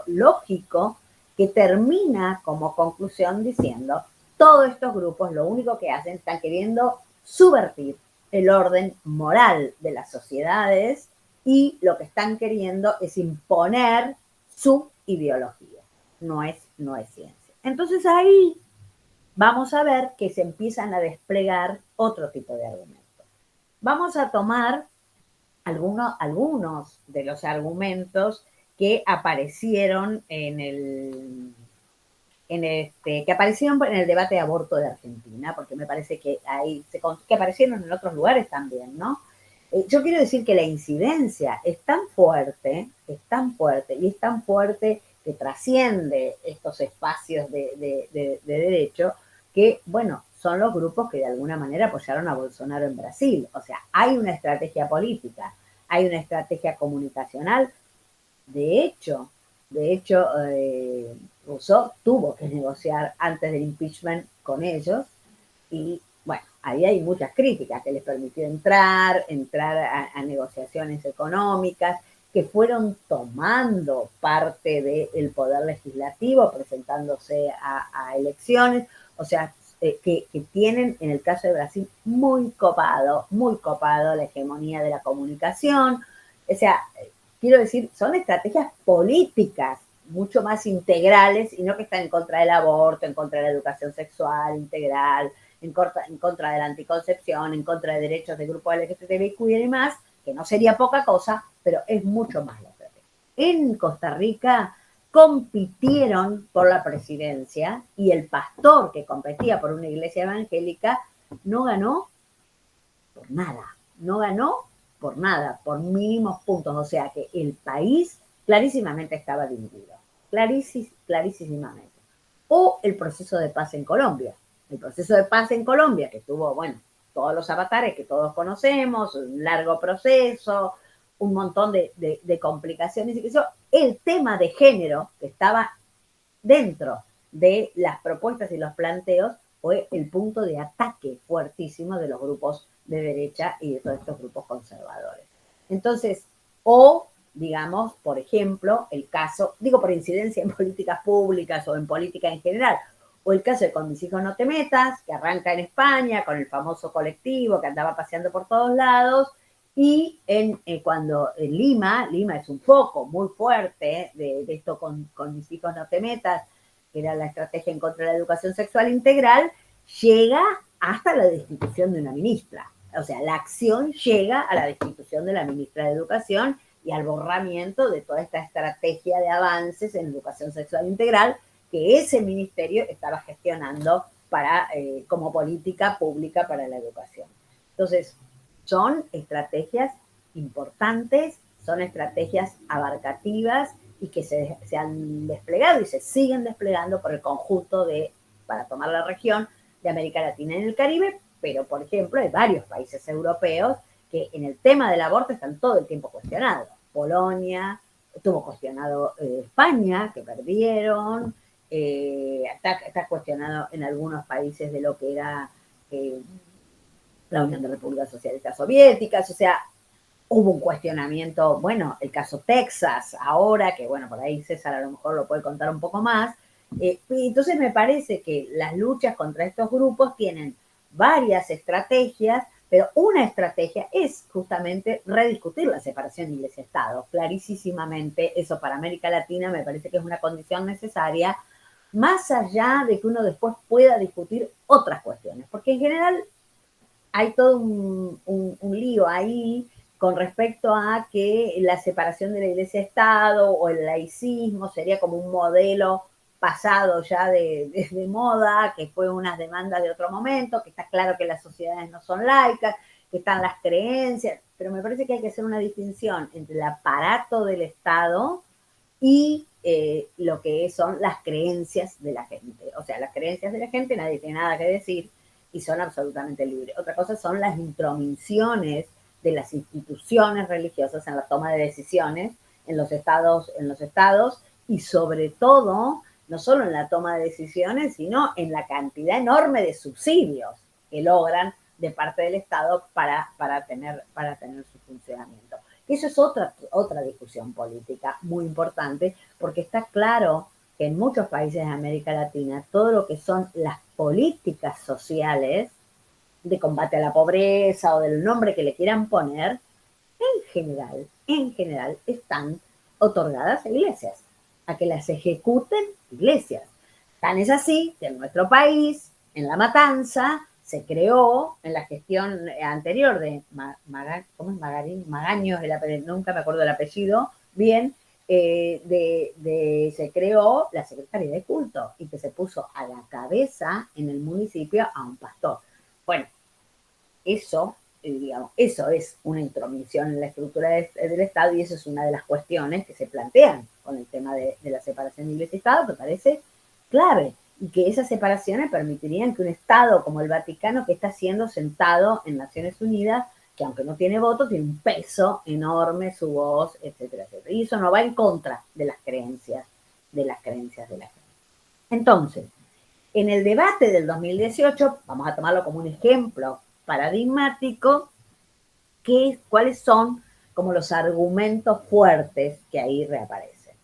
lógico que termina como conclusión diciendo, todos estos grupos lo único que hacen, están queriendo subvertir el orden moral de las sociedades y lo que están queriendo es imponer su ideología. No es ciencia. Entonces ahí vamos a ver que se empiezan a desplegar otro tipo de argumentos. Vamos a tomar algunos de los argumentos que aparecieron que aparecieron en el debate de aborto de Argentina, porque me parece que que aparecieron en otros lugares también, ¿no? Yo quiero decir que la incidencia es tan fuerte y es tan fuerte que trasciende estos espacios de derecho, que, bueno, son los grupos que de alguna manera apoyaron a Bolsonaro en Brasil. O sea, hay una estrategia política, hay una estrategia comunicacional. De hecho, Rousseau tuvo que negociar antes del impeachment con ellos y, bueno, ahí hay muchas críticas que les permitió entrar a negociaciones económicas que fueron tomando parte del poder legislativo, presentándose a elecciones, o sea, que tienen, en el caso de Brasil, muy copado la hegemonía de la comunicación. O sea, quiero decir, son estrategias políticas mucho más integrales y no que están en contra del aborto, en contra de la educación sexual integral, en contra de la anticoncepción, en contra de derechos de grupos LGTBIQ y demás, que no sería poca cosa, pero es mucho más la estrategia. En Costa Rica compitieron por la presidencia y el pastor que competía por una iglesia evangélica no ganó por nada, por mínimos puntos. O sea que el país clarísimamente estaba dividido, clarísimamente. O el proceso de paz en Colombia. El proceso de paz en Colombia, que tuvo, bueno, todos los avatares que todos conocemos, un largo proceso, un montón de complicaciones, y eso, el tema de género que estaba dentro de las propuestas y los planteos fue el punto de ataque fuertísimo de los grupos de derecha y de todos estos grupos conservadores. Entonces, o, digamos, por ejemplo, el caso, digo por incidencia en políticas públicas o en política en general, o el caso de Con mis hijos no te metas, que arranca en España con el famoso colectivo que andaba paseando por todos lados, y cuando en Lima es un foco muy fuerte de esto con mis hijos no te metas, que era la estrategia en contra de la educación sexual integral, llega hasta la destitución de una ministra. O sea, la acción llega a la destitución de la ministra de Educación y al borramiento de toda esta estrategia de avances en educación sexual integral que ese ministerio estaba gestionando como política pública para la educación. Entonces, son estrategias importantes, son estrategias abarcativas y que se han desplegado y se siguen desplegando por el conjunto para tomar la región de América Latina y el Caribe, pero, por ejemplo, hay varios países europeos que en el tema del aborto están todo el tiempo cuestionados. Polonia, estuvo cuestionado España, que perdieron, está cuestionado en algunos países de lo que era la Unión de Repúblicas Socialistas Soviéticas, o sea, hubo un cuestionamiento, bueno, el caso Texas, ahora, que bueno, por ahí César a lo mejor lo puede contar un poco más. Entonces me parece que las luchas contra estos grupos tienen varias estrategias, pero una estrategia es justamente rediscutir la separación Iglesia-Estado. Clarísimamente, eso para América Latina me parece que es una condición necesaria, más allá de que uno después pueda discutir otras cuestiones, porque en general hay todo un lío ahí con respecto a que la separación de la Iglesia-Estado o el laicismo sería como un modelo pasado ya de moda, que fue unas demandas de otro momento, que está claro que las sociedades no son laicas, que están las creencias, pero me parece que hay que hacer una distinción entre el aparato del Estado y lo que son las creencias de la gente. O sea, las creencias de la gente nadie tiene nada que decir y son absolutamente libres. Otra cosa son las intromisiones de las instituciones religiosas en la toma de decisiones en los estados y sobre todo, no solo en la toma de decisiones, sino en la cantidad enorme de subsidios que logran de parte del Estado para tener su funcionamiento. Eso es otra discusión política muy importante, porque está claro que en muchos países de América Latina todo lo que son las políticas sociales de combate a la pobreza o del nombre que le quieran poner, en general, están otorgadas a iglesias, a que las ejecuten iglesias. Tan es así que en nuestro país, en La Matanza, se creó en la gestión anterior de ¿cómo es Magaño? Nunca me acuerdo del apellido, bien, se creó la Secretaría de Culto y que se puso a la cabeza en el municipio a un pastor. Bueno, eso, digamos, eso es una intromisión en la estructura del Estado y eso es una de las cuestiones que se plantean con el tema de la separación de Iglesia y Estado, que parece clave y que esas separaciones permitirían que un Estado como el Vaticano, que está siendo sentado en Naciones Unidas, que aunque no tiene voto, tiene un peso enorme, su voz, etcétera, etcétera. Y eso no va en contra de las creencias de la gente. Entonces, en el debate del 2018, vamos a tomarlo como un ejemplo paradigmático, cuáles son como los argumentos fuertes que ahí reaparecen.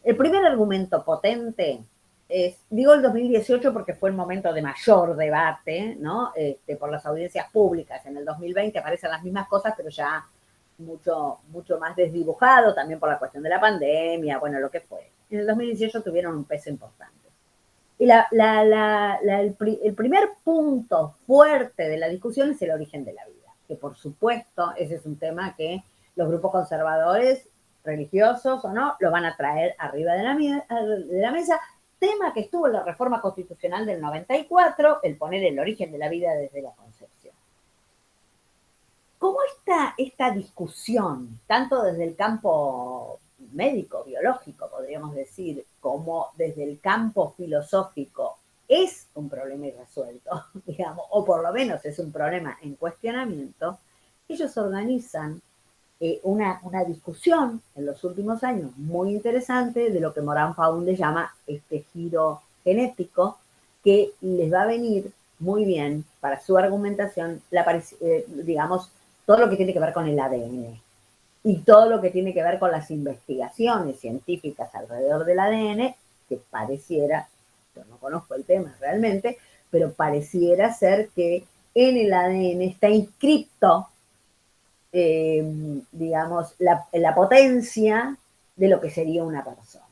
El primer argumento potente es, digo el 2018 porque fue el momento de mayor debate, ¿no? Por las audiencias públicas. En el 2020 aparecen las mismas cosas, pero ya mucho más desdibujado, también por la cuestión de la pandemia, bueno, lo que fue. En el 2018 tuvieron un peso importante. Y el primer punto fuerte de la discusión es el origen de la vida, que por supuesto ese es un tema que los grupos conservadores, religiosos o no, lo van a traer arriba de la mesa, tema que estuvo en la reforma constitucional del 94, el poner el origen de la vida desde la concepción. ¿Cómo está esta discusión, tanto desde el campo médico, biológico, podríamos decir, como desde el campo filosófico, es un problema irresuelto, digamos, o por lo menos es un problema en cuestionamiento? Ellos organizan una discusión en los últimos años muy interesante de lo que Morán Faunde llama este giro genético, que les va a venir muy bien para su argumentación, digamos, todo lo que tiene que ver con el ADN y todo lo que tiene que ver con las investigaciones científicas alrededor del ADN, que pareciera, yo no conozco el tema realmente, pero pareciera ser que en el ADN está inscripto, digamos, la potencia de lo que sería una persona.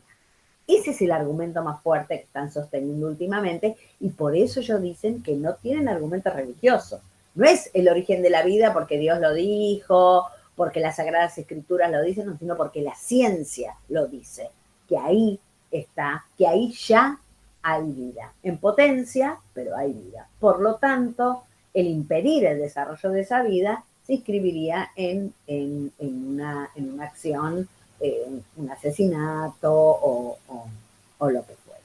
Ese es el argumento más fuerte que están sosteniendo últimamente y por eso ellos dicen que no tienen argumentos religiosos. No es el origen de la vida porque Dios lo dijo, porque las Sagradas Escrituras lo dicen, sino porque la ciencia lo dice, que ahí está, que ahí ya hay vida. En potencia, pero hay vida. Por lo tanto, el impedir el desarrollo de esa vida se inscribiría en una acción, un asesinato o lo que fuera.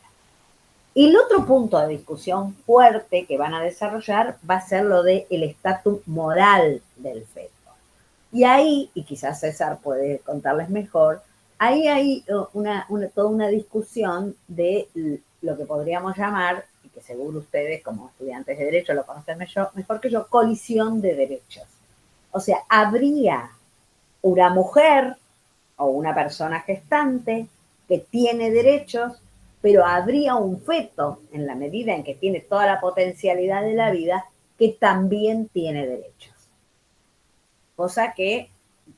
Y el otro punto de discusión fuerte que van a desarrollar va a ser lo del estatus moral del feto. Y ahí, y quizás César puede contarles mejor, ahí hay toda una discusión de lo que podríamos llamar, y que seguro ustedes como estudiantes de Derecho lo conocen mejor que yo, colisión de derechos. O sea, habría una mujer o una persona gestante que tiene derechos, pero habría un feto, en la medida en que tiene toda la potencialidad de la vida, que también tiene derechos. Cosa que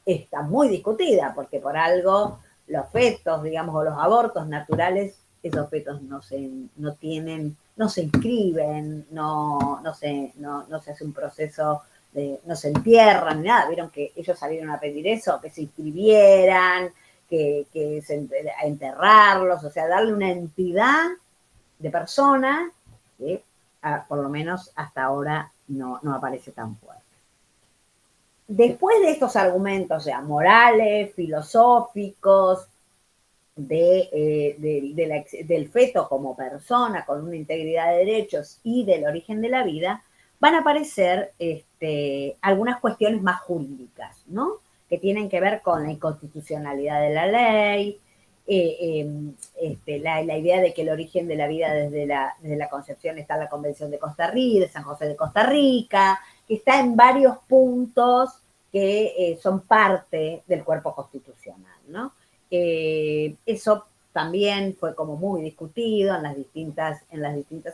está muy discutida, porque por algo los fetos, digamos, o los abortos naturales, esos fetos no se inscriben, no se hace un proceso no se entierran, nada. Vieron que ellos salieron a pedir eso, que se inscribieran, a enterrarlos, o sea, darle una entidad de persona que por lo menos hasta ahora no aparece tan fuerte. Después de estos argumentos ya morales, filosóficos, del feto como persona con una integridad de derechos y del origen de la vida, van a aparecer algunas cuestiones más jurídicas, ¿no? Que tienen que ver con la inconstitucionalidad de la ley, la idea de que el origen de la vida desde la concepción está en la Convención de Costa Rica, de San José de Costa Rica, que está en varios puntos que son parte del cuerpo constitucional, ¿no? Eso también fue como muy discutido en las distintas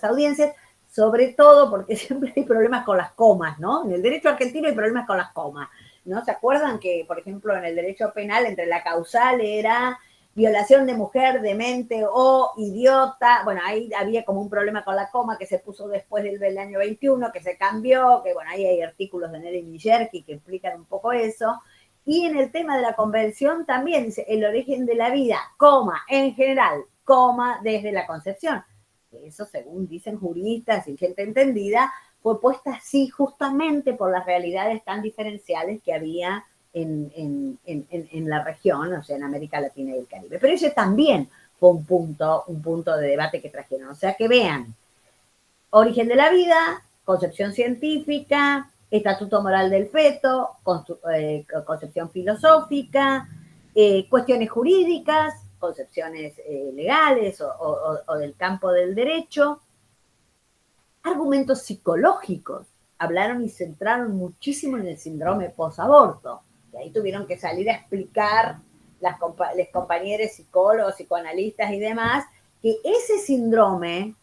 audiencias, sobre todo porque siempre hay problemas con las comas, ¿no? En el derecho argentino hay problemas con las comas, ¿no? ¿Se acuerdan que, por ejemplo, en el derecho penal, entre la causal era violación de mujer, demente o idiota? Bueno, ahí había como un problema con la coma que se puso después del año 21, que se cambió, que bueno, ahí hay artículos de Nelly Millerki que explican un poco eso. Y en el tema de la convención también dice el origen de la vida, coma, en general, coma, desde la concepción. Eso, según dicen juristas y gente entendida, fue puesta así justamente por las realidades tan diferenciales que había en la región, o sea, en América Latina y el Caribe. Pero ese también fue un punto de debate que trajeron. O sea, que vean, origen de la vida, concepción científica, estatuto moral del feto, concepción filosófica, cuestiones jurídicas, concepciones legales o del campo del derecho, argumentos psicológicos. Hablaron y centraron muchísimo en el síndrome posaborto. Y ahí tuvieron que salir a explicar los compañeros psicólogos, psicoanalistas y demás, que ese síndrome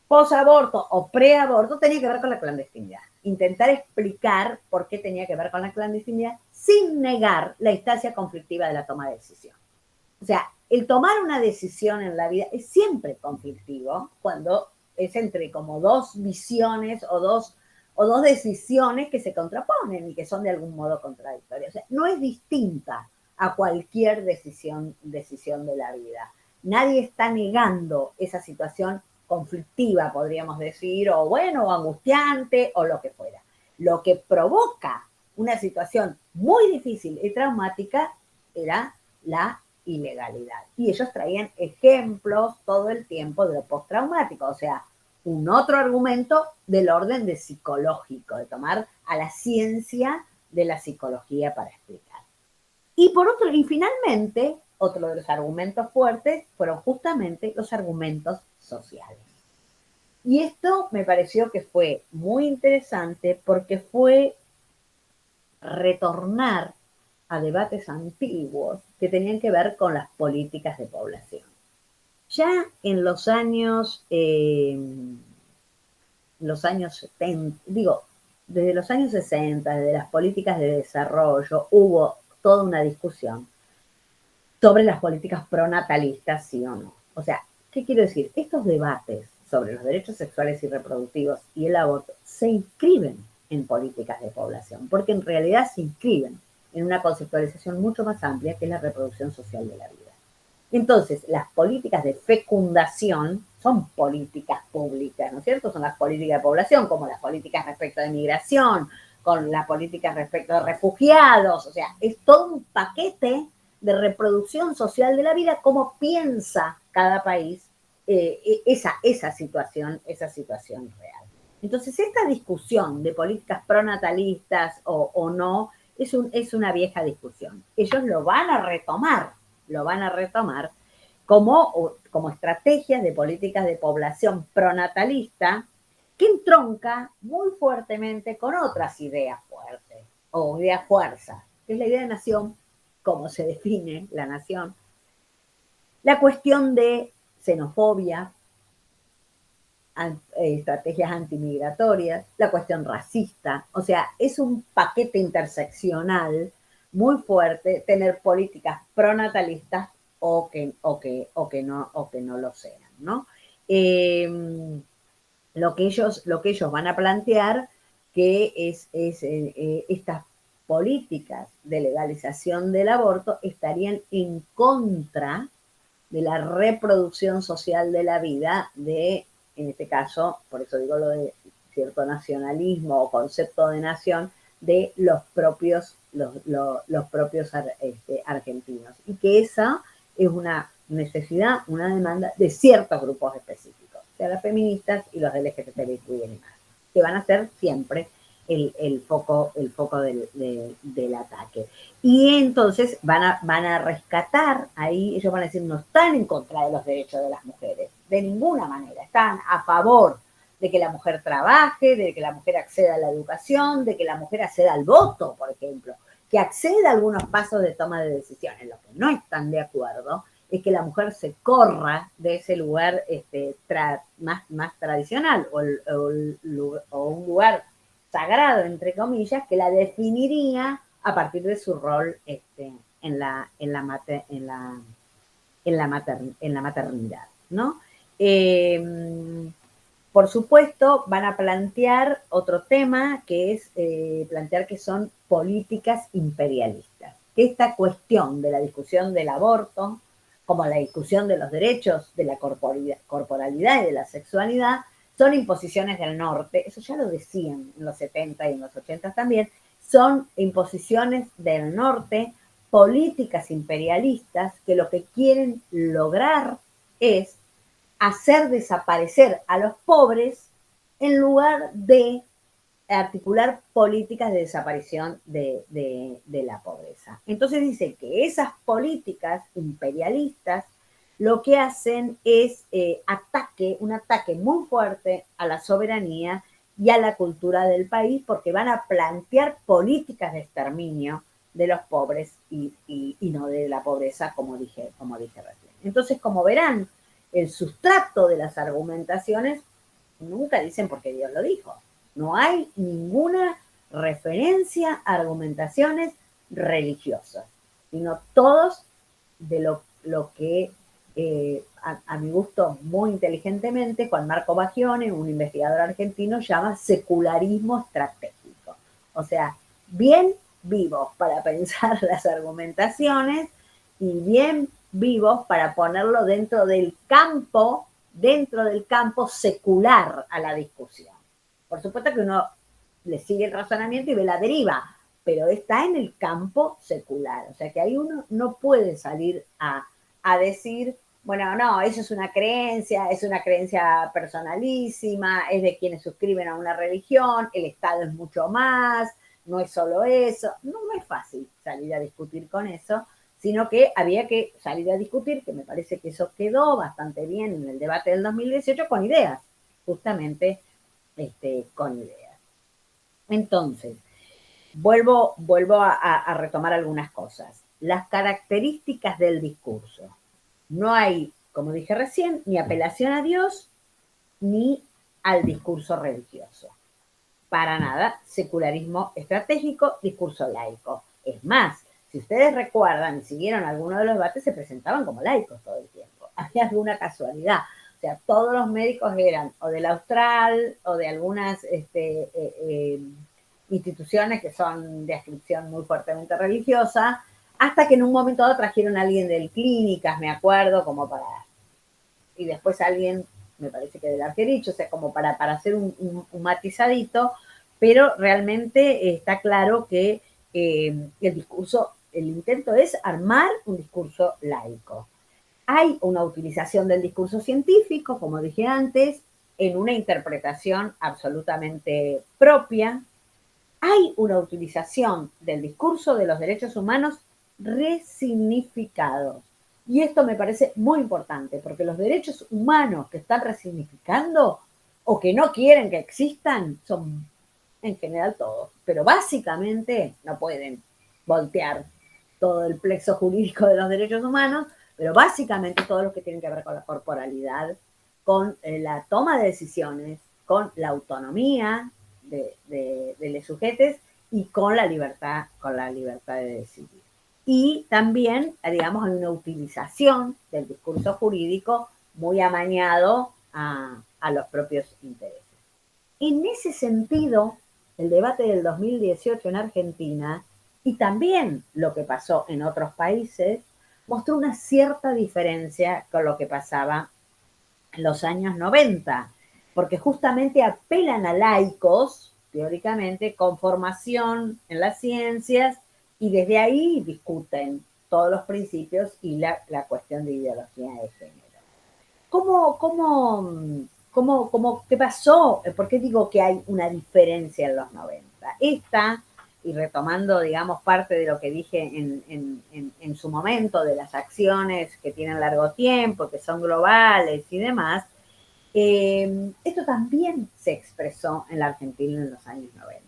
posaborto o preaborto tenía que ver con la clandestinidad. Intentar explicar por qué tenía que ver con la clandestinidad sin negar la instancia conflictiva de la toma de decisión. O sea, el tomar una decisión en la vida es siempre conflictivo cuando es entre como dos visiones o dos decisiones que se contraponen y que son de algún modo contradictorias. O sea, no es distinta a cualquier decisión de la vida. Nadie está negando esa situación conflictiva, podríamos decir, o bueno, o angustiante, o lo que fuera. Lo que provoca una situación muy difícil y traumática era la ilegalidad. Y ellos traían ejemplos todo el tiempo de lo postraumático, o sea, un otro argumento del orden de psicológico, de tomar a la ciencia de la psicología para explicar. Y finalmente, otro de los argumentos fuertes fueron justamente los argumentos sociales. Y esto me pareció que fue muy interesante porque fue retornar a debates antiguos que tenían que ver con las políticas de población. Ya en los años 70, desde los años 60, desde las políticas de desarrollo, hubo toda una discusión sobre las políticas pronatalistas, sí o no. O sea, ¿qué quiero decir? Estos debates sobre los derechos sexuales y reproductivos y el aborto se inscriben en políticas de población, porque en realidad se inscriben en una conceptualización mucho más amplia que es la reproducción social de la vida. Entonces, las políticas de fecundación son políticas públicas, ¿no es cierto? Son las políticas de población, como las políticas respecto de migración, con las políticas respecto de refugiados, o sea, es todo un paquete de reproducción social de la vida, como piensa cada país esa situación real. Entonces, esta discusión de políticas pronatalistas o no es una vieja discusión. Ellos lo van a retomar como estrategias de políticas de población pronatalista que entronca muy fuertemente con otras ideas fuertes o ideas fuerzas, que es la idea de nación, cómo se define la nación, la cuestión de xenofobia, estrategias antimigratorias, la cuestión racista, o sea, es un paquete interseccional muy fuerte tener políticas pronatalistas o que no lo sean, ¿no? Lo que ellos van a plantear que es estas políticas de legalización del aborto estarían en contra de la reproducción social de la vida en este caso, por eso digo lo de cierto nacionalismo o concepto de nación, de los propios argentinos. Y que esa es una necesidad, una demanda de ciertos grupos específicos, o sea, las feministas y los LGTBIQ y demás, que van a ser siempre el foco del ataque. Y entonces van a rescatar ahí, ellos van a decir, no están en contra de los derechos de las mujeres, de ninguna manera, están a favor de que la mujer trabaje, de que la mujer acceda a la educación, de que la mujer acceda al voto, por ejemplo, que acceda a algunos pasos de toma de decisiones. Lo que no están de acuerdo es que la mujer se corra de ese lugar más tradicional o un lugar sagrado, entre comillas, que la definiría a partir de su rol en la maternidad, ¿no? Por supuesto, van a plantear otro tema, que es plantear que son políticas imperialistas. Esta cuestión de la discusión del aborto, como la discusión de los derechos de la corporalidad y de la sexualidad, son imposiciones del norte, eso ya lo decían en los 70 y en los 80 también, son imposiciones del norte, políticas imperialistas que lo que quieren lograr es hacer desaparecer a los pobres en lugar de articular políticas de desaparición de la pobreza. Entonces dice que esas políticas imperialistas lo que hacen es un ataque muy fuerte a la soberanía y a la cultura del país, porque van a plantear políticas de exterminio de los pobres y no de la pobreza, como dije recién. Entonces, como verán, el sustrato de las argumentaciones nunca dicen porque Dios lo dijo. No hay ninguna referencia a argumentaciones religiosas, sino todos de lo que a mi gusto muy inteligentemente Juan Marco Baggione, un investigador argentino, llama secularismo estratégico. O sea, bien vivos para pensar las argumentaciones y bien vivos para ponerlo dentro del campo secular a la discusión. Por supuesto que uno le sigue el razonamiento y ve la deriva, pero está en el campo secular. O sea que ahí uno no puede salir a decir, bueno, no, eso es una creencia personalísima, es de quienes suscriben a una religión, el Estado es mucho más, no es solo eso. No es fácil salir a discutir con eso, sino que había que salir a discutir, que me parece que eso quedó bastante bien en el debate del 2018, con ideas, justamente con ideas. Entonces, vuelvo a retomar algunas cosas. Las características del discurso. No hay, como dije recién, ni apelación a Dios, ni al discurso religioso. Para nada, secularismo estratégico, discurso laico. Es más, si ustedes recuerdan y siguieron alguno de los debates, se presentaban como laicos todo el tiempo. Había alguna casualidad. O sea, todos los médicos eran o del Austral o de algunas instituciones que son de adscripción muy fuertemente religiosa, hasta que en un momento dado trajeron a alguien del Clínicas, me acuerdo, como para... Y después alguien, me parece que del Argerich, o sea, como para hacer un matizadito, pero realmente está claro que el discurso, el intento es armar un discurso laico. Hay una utilización del discurso científico, como dije antes, en una interpretación absolutamente propia. Hay una utilización del discurso de los derechos humanos resignificados. Y esto me parece muy importante, porque los derechos humanos que están resignificando o que no quieren que existan son en general todos, pero básicamente no pueden voltear todo el plexo jurídico de los derechos humanos, pero básicamente todo lo que tiene que ver con la corporalidad, con la toma de decisiones, con la autonomía de los sujetos y con la libertad de decidir. Y también, digamos, hay una utilización del discurso jurídico muy amañado a los propios intereses. En ese sentido, el debate del 2018 en Argentina y también lo que pasó en otros países mostró una cierta diferencia con lo que pasaba en los años 90, porque justamente apelan a laicos, teóricamente, con formación en las ciencias y desde ahí discuten todos los principios y la cuestión de ideología de género. ¿Qué pasó? ¿Por qué digo que hay una diferencia en los 90? Esta, y retomando, digamos, parte de lo que dije en su momento, de las acciones que tienen largo tiempo, que son globales y demás, Esto también se expresó en la Argentina en los años 90.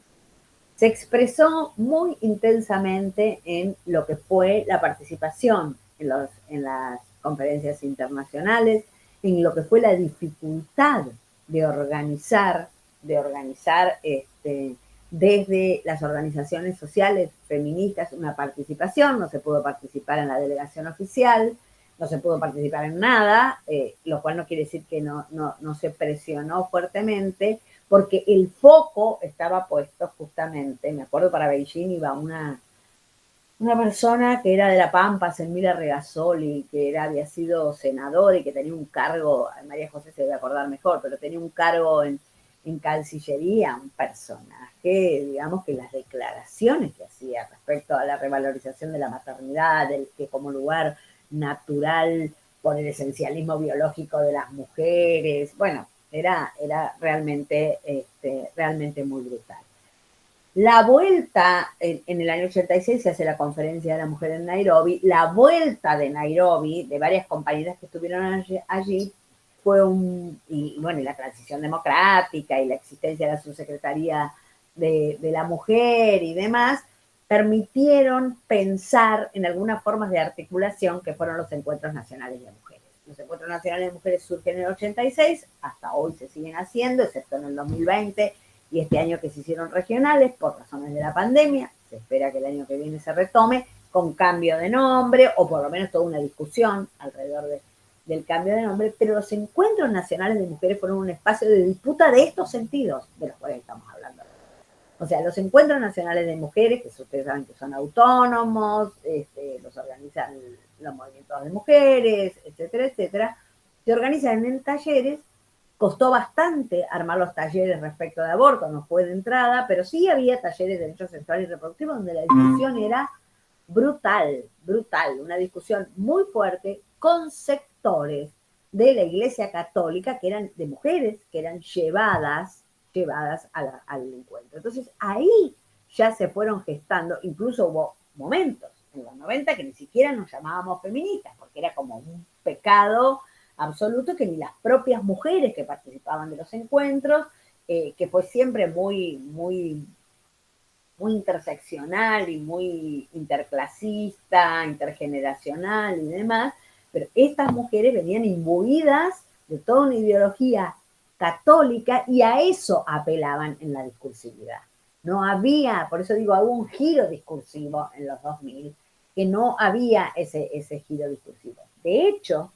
Se expresó muy intensamente en lo que fue la participación en las conferencias internacionales, en lo que fue la dificultad de organizar desde las organizaciones sociales feministas una participación. No se pudo participar en la delegación oficial, no se pudo participar en nada, lo cual no quiere decir que no se presionó fuertemente, porque el foco estaba puesto justamente, me acuerdo, para Beijing iba una persona que era de La Pampa, Selmira Regasoli, que había sido senador y que tenía un cargo, María José se debe acordar mejor, pero tenía un cargo en Cancillería, un personaje, digamos, que las declaraciones que hacía respecto a la revalorización de la maternidad, del que como lugar natural por el esencialismo biológico de las mujeres, bueno, era realmente, realmente muy brutal. La vuelta, en el año 86 se hace la conferencia de la mujer en Nairobi. La vuelta de Nairobi, de varias compañeras que estuvieron allí, fue y bueno, y la transición democrática y la existencia de la subsecretaría de la mujer y demás, permitieron pensar en algunas formas de articulación que fueron los encuentros nacionales de mujeres. Los encuentros nacionales de mujeres surgen en el 86, hasta hoy se siguen haciendo, excepto en el 2020, y este año que se hicieron regionales por razones de la pandemia. Se espera que el año que viene se retome con cambio de nombre, o por lo menos toda una discusión alrededor del cambio de nombre, pero los encuentros nacionales de mujeres fueron un espacio de disputa de estos sentidos de los cuales estamos hablando. O sea, los encuentros nacionales de mujeres, que ustedes saben que son autónomos, los organizan los movimientos de mujeres, etcétera, etcétera, se organizan en talleres. Costó bastante armar los talleres respecto de aborto, no fue de entrada, pero sí había talleres de derechos sexuales y reproductivos donde la discusión era brutal, brutal, una discusión muy fuerte con sectores de la Iglesia Católica que eran de mujeres, que eran llevadas al encuentro. Entonces ahí ya se fueron gestando, incluso hubo momentos en los 90 que ni siquiera nos llamábamos feministas, porque era como un pecado absoluto que ni las propias mujeres que participaban de los encuentros, que fue siempre muy interseccional y muy interclasista, intergeneracional y demás, pero estas mujeres venían imbuidas de toda una ideología católica y a eso apelaban en la discursividad. No había, por eso digo, hubo un giro discursivo en los 2000, que no había ese giro discursivo. De hecho,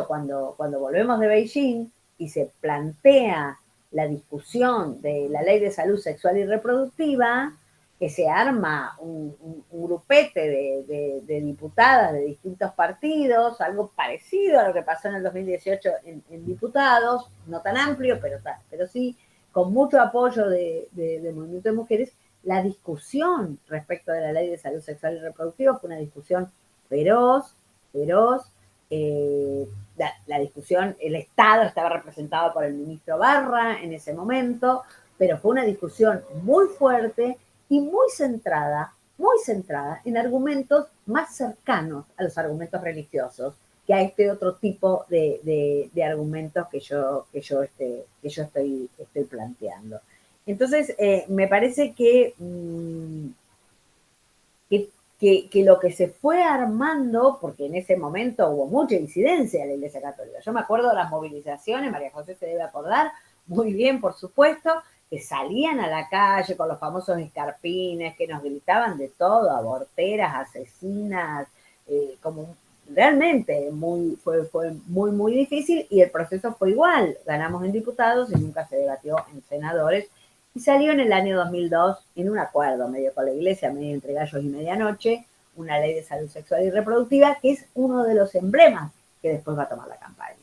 cuando volvemos de Beijing y se plantea la discusión de la ley de salud sexual y reproductiva, que se arma un grupete de diputadas de distintos partidos, algo parecido a lo que pasó en el 2018 en diputados, no tan amplio, pero sí con mucho apoyo del movimiento de mujeres. La discusión respecto de la ley de salud sexual y reproductiva fue una discusión feroz, la discusión, el Estado estaba representado por el ministro Barra en ese momento, pero fue una discusión muy fuerte y muy centrada en argumentos más cercanos a los argumentos religiosos que a este otro tipo de argumentos que yo estoy planteando. Entonces, me parece que lo que se fue armando, porque en ese momento hubo mucha incidencia de la Iglesia Católica. Yo me acuerdo de las movilizaciones, María José se debe acordar muy bien, por supuesto, que salían a la calle con los famosos escarpines, que nos gritaban de todo, aborteras, asesinas, como realmente fue muy difícil, y el proceso fue igual. Ganamos en diputados y nunca se debatió en senadores. Y salió en el año 2002, en un acuerdo medio con la Iglesia, medio entre gallos y medianoche, una ley de salud sexual y reproductiva, que es uno de los emblemas que después va a tomar la campaña.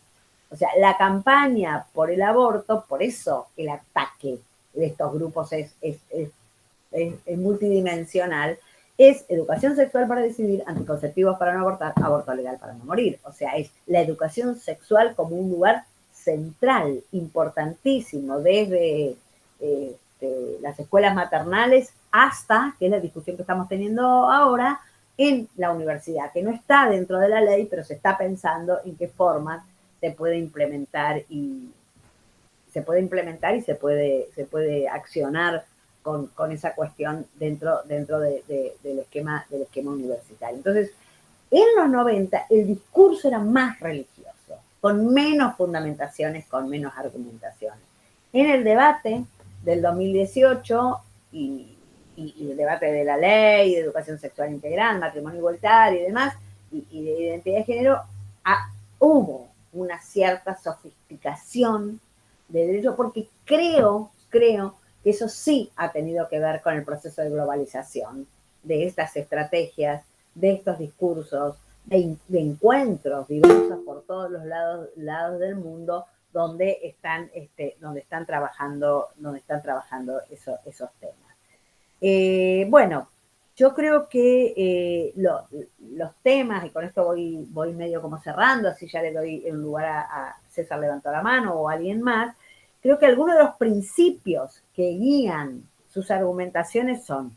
O sea, la campaña por el aborto, por eso el ataque de estos grupos es multidimensional, es educación sexual para decidir, anticonceptivos para no abortar, aborto legal para no morir. O sea, es la educación sexual como un lugar central, importantísimo, desde las escuelas maternales hasta, que es la discusión que estamos teniendo ahora, en la universidad, que no está dentro de la ley, pero se está pensando en qué formas se puede implementar y se puede accionar con esa cuestión dentro del esquema universitario. Entonces, en los 90 el discurso era más religioso, con menos fundamentaciones, con menos argumentaciones. En el debate del 2018 y el debate de la ley de educación sexual integral, matrimonio igualitario y demás, y de identidad de género, hubo una cierta sofisticación de derecho, porque creo que eso sí ha tenido que ver con el proceso de globalización, de estas estrategias, de estos discursos, de encuentros diversos por todos los lados del mundo donde están trabajando esos temas. Bueno, yo creo que los temas, y con esto voy medio como cerrando, así ya le doy un lugar a César levantó la mano o a alguien más, creo que algunos de los principios que guían sus argumentaciones son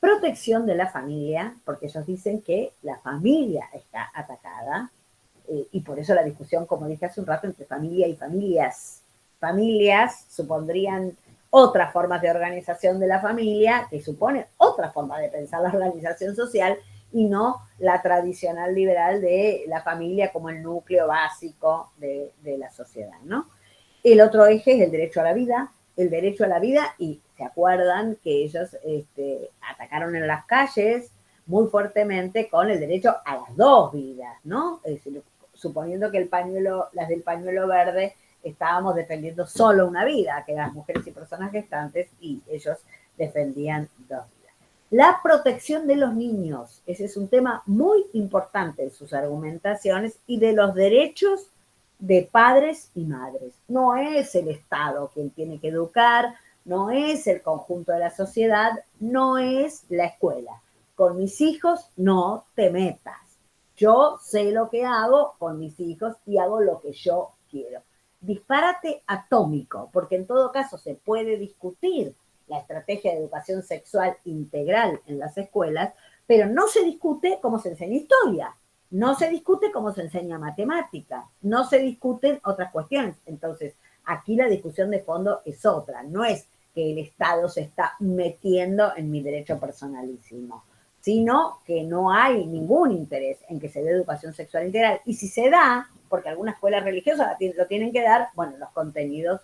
protección de la familia, porque ellos dicen que la familia está atacada, y por eso la discusión, como dije hace un rato, entre familia y familias. Familias supondrían otras formas de organización de la familia, que supone otra forma de pensar la organización social, y no la tradicional liberal de la familia como el núcleo básico de la sociedad, ¿no? El otro eje es el derecho a la vida, y se acuerdan que ellos atacaron en las calles muy fuertemente con el derecho a las dos vidas, ¿no? Es decir, suponiendo que las del pañuelo verde estábamos defendiendo solo una vida, que eran las mujeres y personas gestantes, y ellos defendían dos vidas. La protección de los niños, ese es un tema muy importante en sus argumentaciones, y de los derechos de padres y madres. No es el Estado quien tiene que educar, no es el conjunto de la sociedad, no es la escuela. Con mis hijos no te metas. Yo sé lo que hago con mis hijos y hago lo que yo quiero. Disparate atómico, porque en todo caso se puede discutir la estrategia de educación sexual integral en las escuelas, pero no se discute cómo se enseña historia, no se discute cómo se enseña matemática, no se discuten otras cuestiones. Entonces, aquí la discusión de fondo es otra, no es que el Estado se está metiendo en mi derecho personalísimo, sino que no hay ningún interés en que se dé educación sexual integral. Y si se da, porque algunas escuelas religiosas lo tienen que dar, bueno, los contenidos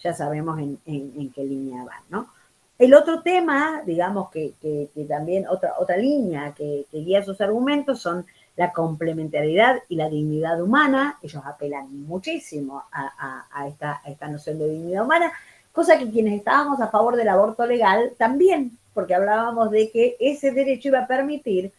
ya sabemos en qué línea van, ¿no? El otro tema, digamos que también otra línea que guía sus argumentos son la complementariedad y la dignidad humana. Ellos apelan muchísimo a esta noción de dignidad humana, cosa que quienes estábamos a favor del aborto legal también, porque hablábamos de que ese derecho iba a permitir,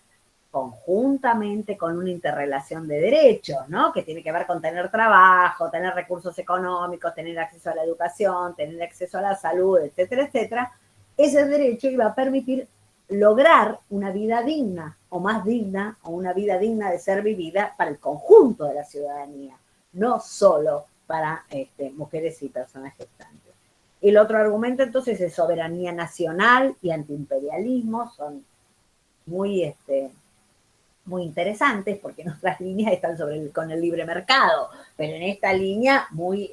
conjuntamente con una interrelación de derechos, ¿no? Que tiene que ver con tener trabajo, tener recursos económicos, tener acceso a la educación, tener acceso a la salud, etcétera, etcétera. Ese derecho iba a permitir lograr una vida digna, o más digna, o una vida digna de ser vivida para el conjunto de la ciudadanía, no solo para mujeres y personas gestantes. El otro argumento entonces es soberanía nacional y antiimperialismo, son muy muy interesantes, porque en otras líneas están con el libre mercado, pero en esta línea muy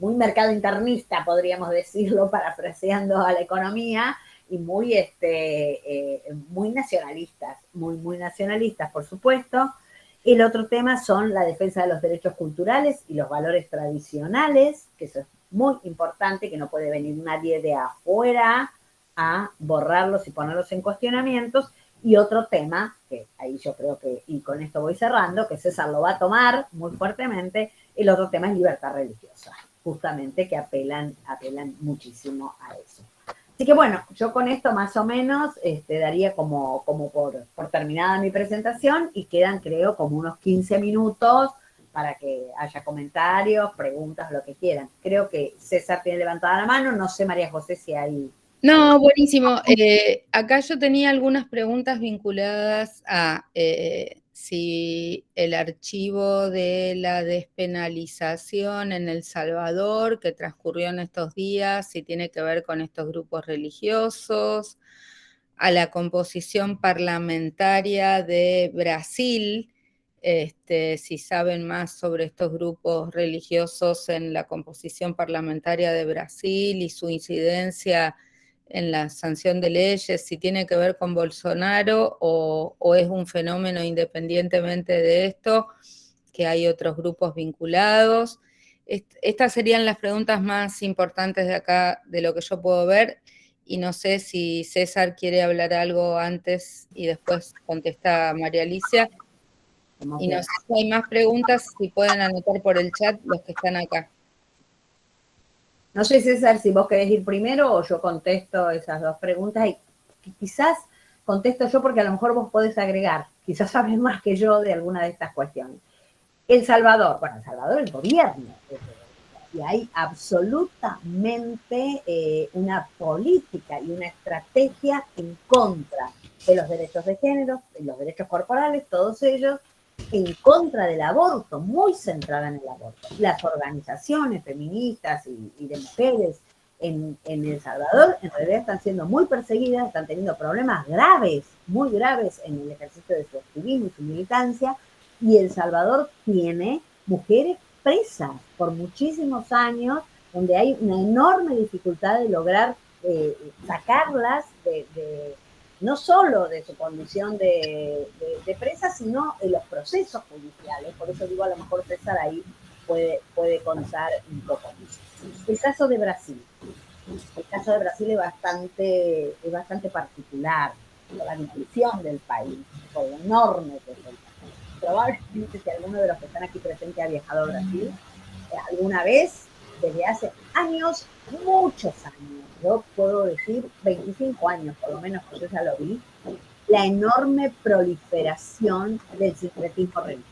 mercado internista, podríamos decirlo, parafraseando a la economía, y muy nacionalistas, muy nacionalistas, por supuesto. El otro tema son la defensa de los derechos culturales y los valores tradicionales, que eso es muy importante, que no puede venir nadie de afuera a borrarlos y ponerlos en cuestionamientos. Y otro tema, que ahí yo creo que, y con esto voy cerrando, que César lo va a tomar muy fuertemente, el otro tema es libertad religiosa, justamente, que apelan muchísimo a eso. Así que bueno, yo con esto más o menos daría como por terminada mi presentación, y quedan, creo, como unos 15 minutos para que haya comentarios, preguntas, lo que quieran. Creo que César tiene levantada la mano, no sé, María José, si hay... No, buenísimo. Acá yo tenía algunas preguntas vinculadas a si el archivo de la despenalización en El Salvador, que transcurrió en estos días, si tiene que ver con estos grupos religiosos, a la composición parlamentaria de Brasil, si saben más sobre estos grupos religiosos en la composición parlamentaria de Brasil y su incidencia en la sanción de leyes, si tiene que ver con Bolsonaro o es un fenómeno independientemente de esto, que hay otros grupos vinculados. Estas serían las preguntas más importantes de acá, de lo que yo puedo ver, y no sé si César quiere hablar algo antes y después contesta María Alicia. Y no sé si hay más preguntas, si pueden anotar por el chat los que están acá. No sé, César, si vos querés ir primero o yo contesto esas dos preguntas y quizás contesto yo porque a lo mejor vos podés agregar, quizás sabes más que yo de alguna de estas cuestiones. El Salvador, bueno, El Salvador es el gobierno, y hay absolutamente una política y una estrategia en contra de los derechos de género, de los derechos corporales, todos ellos, en contra del aborto, muy centrada en el aborto. Las organizaciones feministas y de mujeres en El Salvador en realidad están siendo muy perseguidas, están teniendo problemas graves, muy graves en el ejercicio de su activismo y su militancia, y El Salvador tiene mujeres presas por muchísimos años, donde hay una enorme dificultad de lograr sacarlas no solo de su condición de presa, sino en los procesos judiciales. Por eso digo, a lo mejor César ahí puede contar un poco. El caso de Brasil. El caso de Brasil es bastante particular por la dimensión del país, por lo enorme que es el país. Probablemente si alguno de los que están aquí presentes ha viajado a Brasil alguna vez, desde hace años, muchos años, yo puedo decir 25 años por lo menos, que yo ya lo vi, la enorme proliferación del sincretismo religioso.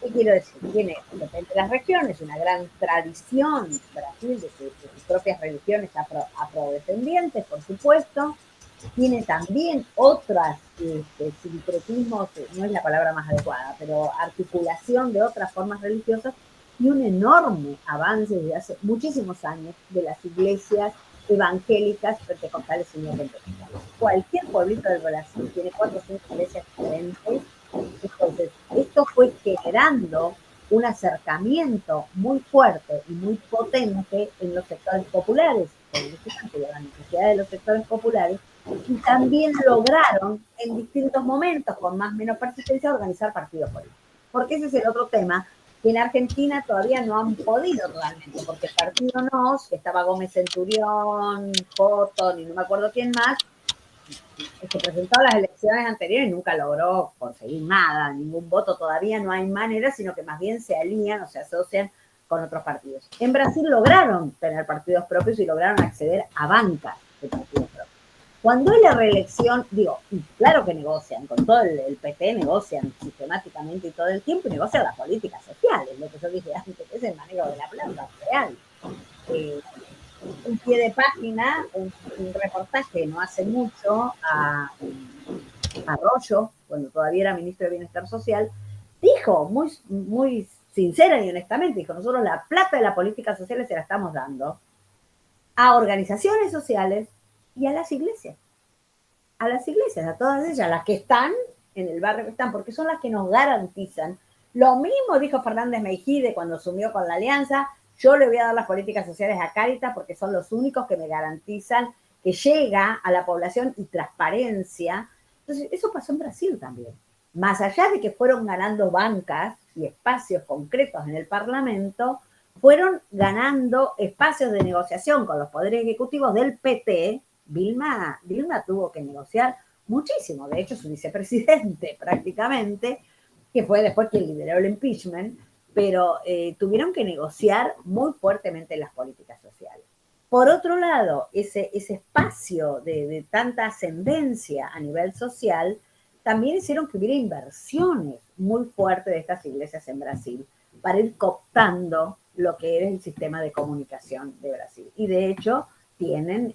¿Qué quiero decir? Tiene, depende de las regiones, una gran tradición Brasil de sus propias religiones afrodescendientes, por supuesto. Tiene también otras sincretismos, no es la palabra más adecuada, pero articulación de otras formas religiosas y un enorme avance desde hace muchísimos años de las iglesias evangélicas, pentecostales y no pentecostales. Cualquier pueblito del Brasil tiene 4 o 5 iglesias diferentes. Entonces, esto fue generando un acercamiento muy fuerte y muy potente en los sectores populares, la necesidad de los sectores populares, y también lograron en distintos momentos, con más o menos persistencia, organizar partidos políticos. Porque ese es el otro tema, que en Argentina todavía no han podido realmente, porque el partido NOS, que estaba Gómez Centurión, Cotton y no me acuerdo quién más, se presentó a las elecciones anteriores y nunca logró conseguir nada, ningún voto, todavía no hay manera, sino que más bien se alían o se asocian con otros partidos. En Brasil lograron tener partidos propios y lograron acceder a bancas de partidos propios. Cuando hay la reelección, digo, claro que negocian, con todo el PT negocian sistemáticamente y todo el tiempo, y negocian las políticas sociales, lo que yo dije antes, que es el manejo de la plata real. Un pie de página, un reportaje no hace mucho a Arroyo, cuando todavía era ministro de Bienestar Social, dijo muy sincera y honestamente, dijo, nosotros la plata de las políticas sociales se la estamos dando a organizaciones sociales y a las iglesias, a todas ellas, las que están en el barrio que están, porque son las que nos garantizan. Lo mismo dijo Fernández Meijide cuando asumió con la Alianza, yo le voy a dar las políticas sociales a Cáritas porque son los únicos que me garantizan que llega a la población y transparencia. Entonces, eso pasó en Brasil también. Más allá de que fueron ganando bancas y espacios concretos en el Parlamento, fueron ganando espacios de negociación con los poderes ejecutivos del PT. Vilma tuvo que negociar muchísimo, de hecho su vicepresidente prácticamente, que fue después quien lideró el impeachment, pero tuvieron que negociar muy fuertemente las políticas sociales. Por otro lado, ese espacio de tanta ascendencia a nivel social también hicieron que hubiera inversiones muy fuertes de estas iglesias en Brasil para ir cooptando lo que era el sistema de comunicación de Brasil. Y de hecho, tienen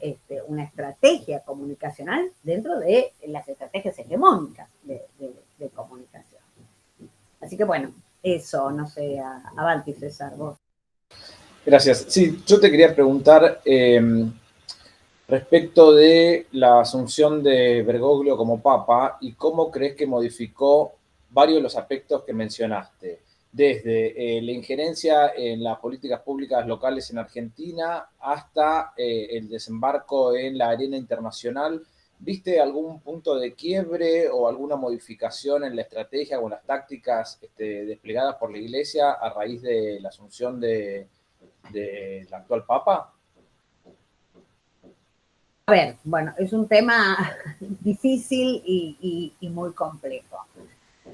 una estrategia comunicacional dentro de las estrategias hegemónicas de comunicación. Así que bueno, eso, no sé, avanti César, vos. Gracias. Sí, yo te quería preguntar respecto de la asunción de Bergoglio como papa y cómo crees que modificó varios de los aspectos que mencionaste, desde la injerencia en las políticas públicas locales en Argentina hasta el desembarco en la arena internacional. ¿Viste algún punto de quiebre o alguna modificación en la estrategia o en las tácticas desplegadas por la Iglesia a raíz de la asunción del actual Papa? A ver, bueno, es un tema difícil y muy complejo.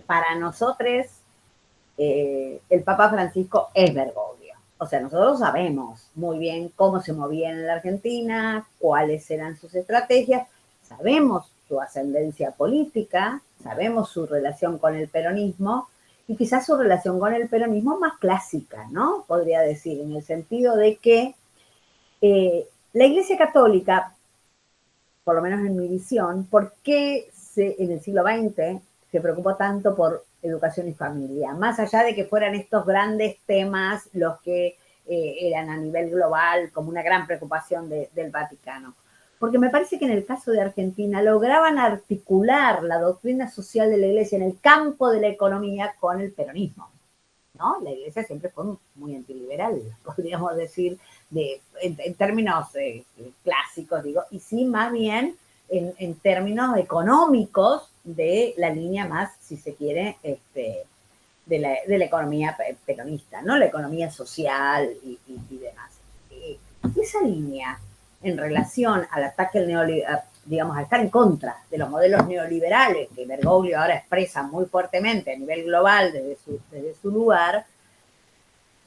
Para nosotros, el Papa Francisco es Bergoglio. O sea, nosotros sabemos muy bien cómo se movía en la Argentina, cuáles eran sus estrategias, sabemos su ascendencia política, sabemos su relación con el peronismo y quizás su relación con el peronismo más clásica, ¿no? Podría decir, en el sentido de que la Iglesia Católica, por lo menos en mi visión, ¿por qué en el siglo XX se preocupó tanto por educación y familia? Más allá de que fueran estos grandes temas los que eran a nivel global como una gran preocupación del Vaticano. Porque me parece que en el caso de Argentina lograban articular la doctrina social de la Iglesia en el campo de la economía con el peronismo, ¿no? La Iglesia siempre fue muy antiliberal, podríamos decir, en términos clásicos, digo, y sí más bien en términos económicos de la línea más, si se quiere, de la economía peronista, ¿no? La economía social y demás. Esa línea en relación al ataque neoliberal, digamos, a estar en contra de los modelos neoliberales que Bergoglio ahora expresa muy fuertemente a nivel global desde su lugar,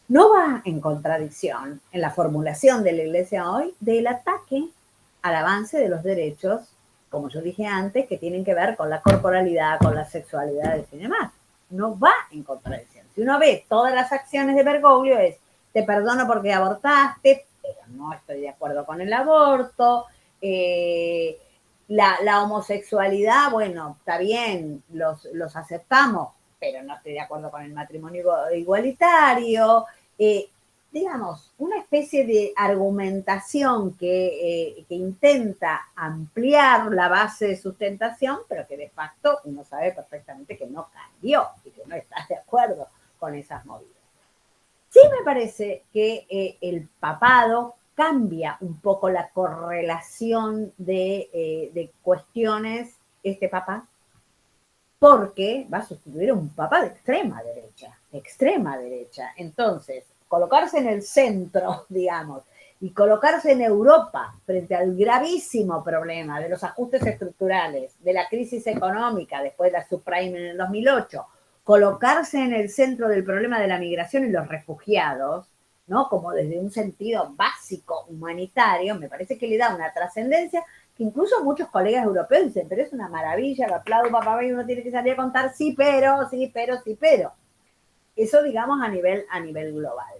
no va en contradicción en la formulación de la Iglesia hoy del ataque al avance de los derechos, como yo dije antes, que tienen que ver con la corporalidad, con la sexualidad y demás. No va en contradicción. Si uno ve todas las acciones de Bergoglio es, te perdono porque abortaste, pero no estoy de acuerdo con el aborto, la homosexualidad, bueno, está bien, los aceptamos, pero no estoy de acuerdo con el matrimonio igualitario, digamos, una especie de argumentación que intenta ampliar la base de sustentación, pero que de facto uno sabe perfectamente que no cambió y que no está de acuerdo con esas movidas. Sí me parece que el papado cambia un poco la correlación de cuestiones, este papá, porque va a sustituir a un papá de extrema derecha. Entonces, colocarse en el centro, digamos, y colocarse en Europa frente al gravísimo problema de los ajustes estructurales, de la crisis económica después de la subprime en el 2008, colocarse en el centro del problema de la migración y los refugiados, ¿no? Como desde un sentido básico humanitario, me parece que le da una trascendencia que incluso muchos colegas europeos dicen, pero es una maravilla, lo aplaudo, papá, y uno tiene que salir a contar, sí, pero. Eso, digamos, a nivel global.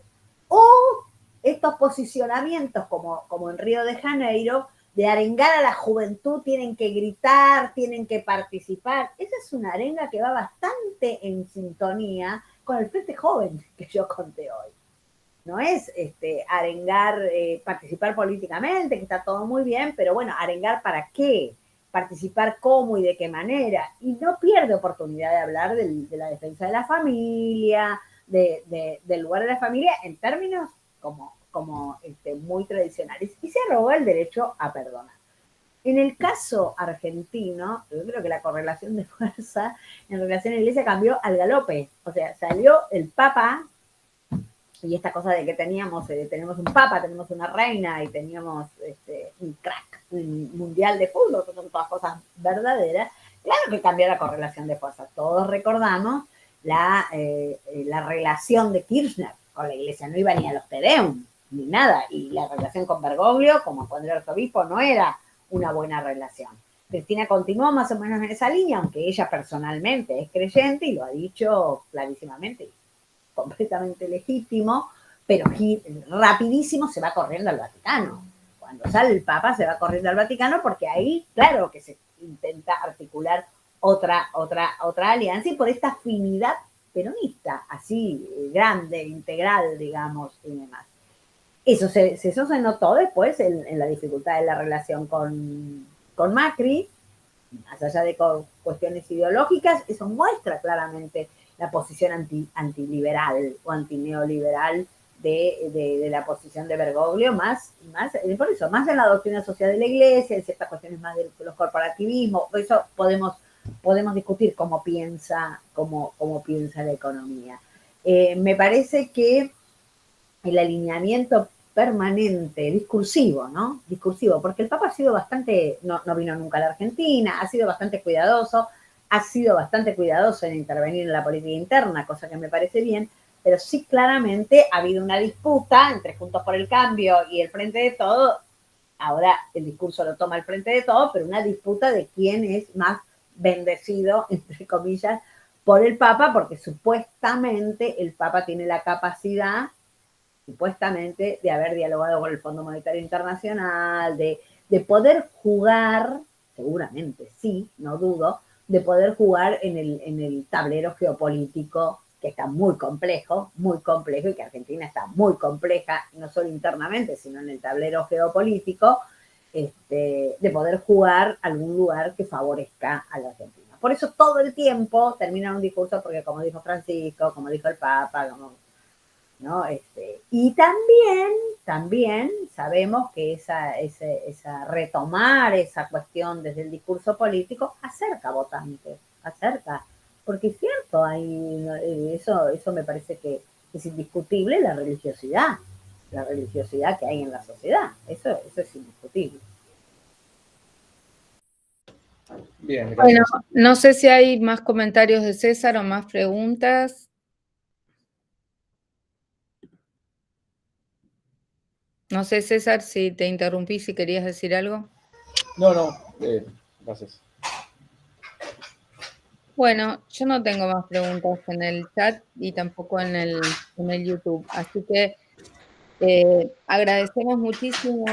O estos posicionamientos, como en Río de Janeiro, de arengar a la juventud, tienen que gritar, tienen que participar. Esa es una arenga que va bastante en sintonía con el Frente Joven que yo conté hoy. No es arengar, participar políticamente, que está todo muy bien, pero bueno, arengar para qué, participar cómo y de qué manera. Y no pierde oportunidad de hablar de la defensa de la familia, del lugar de la familia en términos como muy tradicionales. Y se arroga el derecho a perdonar. En el caso argentino, yo creo que la correlación de fuerza en relación a la Iglesia cambió al galope. O sea, salió el Papa, y esta cosa de que tenemos un papa, tenemos una reina y teníamos un crack mundial de fútbol, que son todas cosas verdaderas, claro que cambió la correlación de fuerzas. Todos recordamos la relación de Kirchner con la Iglesia, no iba ni a los Tedeum, ni nada, y la relación con Bergoglio, como cuando era arzobispo, no era una buena relación. Cristina continuó más o menos en esa línea, aunque ella personalmente es creyente y lo ha dicho clarísimamente, completamente legítimo, pero rapidísimo se va corriendo al Vaticano. Cuando sale el Papa se va corriendo al Vaticano porque ahí, claro, que se intenta articular otra alianza y por esta afinidad peronista, así grande, integral, digamos, y demás. Eso se notó después en la dificultad de la relación con Macri, más allá de cuestiones ideológicas, eso muestra claramente la posición antiliberal o antineoliberal de la posición de Bergoglio, por eso, más en la doctrina social de la Iglesia, en ciertas cuestiones más de los corporativismos, por eso podemos discutir cómo piensa la economía. Me parece que el alineamiento permanente, discursivo, ¿no? Discursivo, porque el Papa ha sido bastante, no vino nunca a la Argentina, ha sido bastante cuidadoso en intervenir en la política interna, cosa que me parece bien, pero sí claramente ha habido una disputa entre Juntos por el Cambio y el Frente de Todo. Ahora el discurso lo toma el Frente de Todo, pero una disputa de quién es más bendecido, entre comillas, por el Papa, porque supuestamente el Papa tiene la capacidad, supuestamente, de haber dialogado con el Fondo Monetario Internacional, de poder jugar, seguramente sí, no dudo, de poder jugar en el tablero geopolítico que está muy complejo, y que Argentina está muy compleja, no solo internamente, sino en el tablero geopolítico, de poder jugar algún lugar que favorezca a la Argentina. Por eso todo el tiempo termina un discurso, porque como dijo Francisco, como dijo el Papa, ¿no? Y también sabemos que esa retomar esa cuestión desde el discurso político acerca votantes, porque es cierto, eso me parece que es indiscutible, la religiosidad que hay en la sociedad, eso es indiscutible. Bien, gracias. Bueno, no sé si hay más comentarios de César o más preguntas. No sé, César, si te interrumpí, si querías decir algo. No, gracias. Bueno, yo no tengo más preguntas en el chat y tampoco en el YouTube, así que agradecemos muchísimo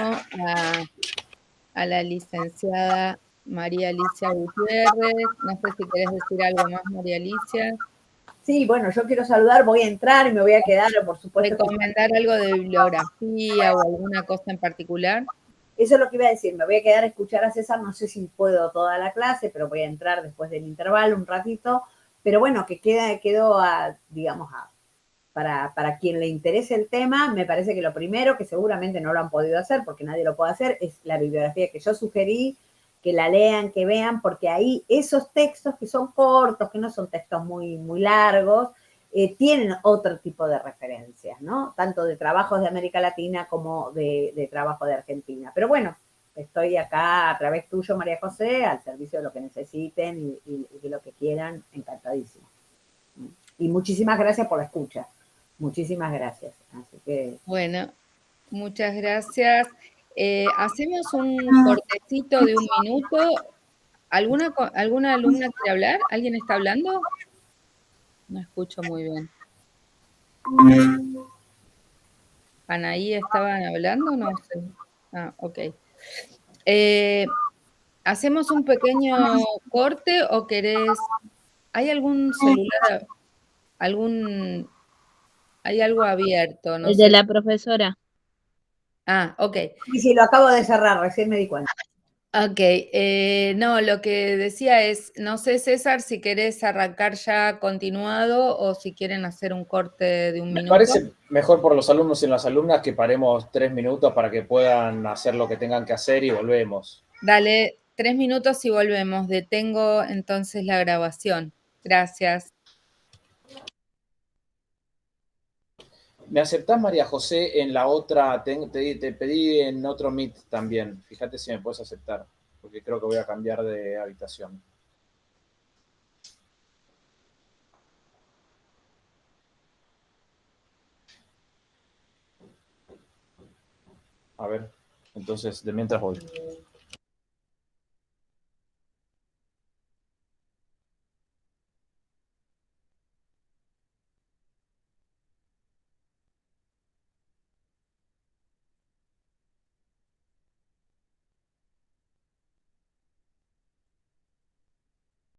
a la licenciada María Alicia Gutiérrez. No sé si querés decir algo más, María Alicia. Sí, bueno, yo quiero saludar, voy a entrar y me voy a quedar, por supuesto. ¿Recomendar algo de bibliografía o alguna cosa en particular? Eso es lo que iba a decir, me voy a quedar a escuchar a César, no sé si puedo toda la clase, pero voy a entrar después del intervalo un ratito, pero bueno, que quedó para quien le interese el tema, me parece que lo primero, que seguramente no lo han podido hacer, porque nadie lo puede hacer, es la bibliografía que yo sugerí, que la lean, que vean, porque ahí esos textos que son cortos, que no son textos muy, muy largos, tienen otro tipo de referencias, ¿no? Tanto de trabajos de América Latina como de trabajo de Argentina. Pero bueno, estoy acá a través tuyo, María José, al servicio de lo que necesiten y de lo que quieran, encantadísimo. Y muchísimas gracias por la escucha. Muchísimas gracias. Así que... Bueno, muchas gracias. Hacemos un cortecito de 1 minuto. ¿Alguna alumna quiere hablar? ¿Alguien está hablando? No escucho muy bien. ¿Anaí estaban hablando? No sé. Ah, ok. ¿Hacemos un pequeño corte o querés? ¿Hay algún celular? ¿Hay algo abierto? No El sé. de la profesora. Ah, ok. Y sí, lo acabo de cerrar, recién me di cuenta. Ok, no, lo que decía es, no sé, César, si querés arrancar ya continuado o si quieren hacer un corte de 1 Me minuto. parece mejor por los alumnos y las alumnas que paremos 3 minutos para que puedan hacer lo que tengan que hacer y volvemos. Dale, 3 minutos y volvemos. Detengo entonces la grabación. Gracias. ¿Me aceptás, María José, en la otra? Te pedí en otro Meet también. Fíjate si me puedes aceptar, porque creo que voy a cambiar de habitación. A ver, entonces, de mientras voy.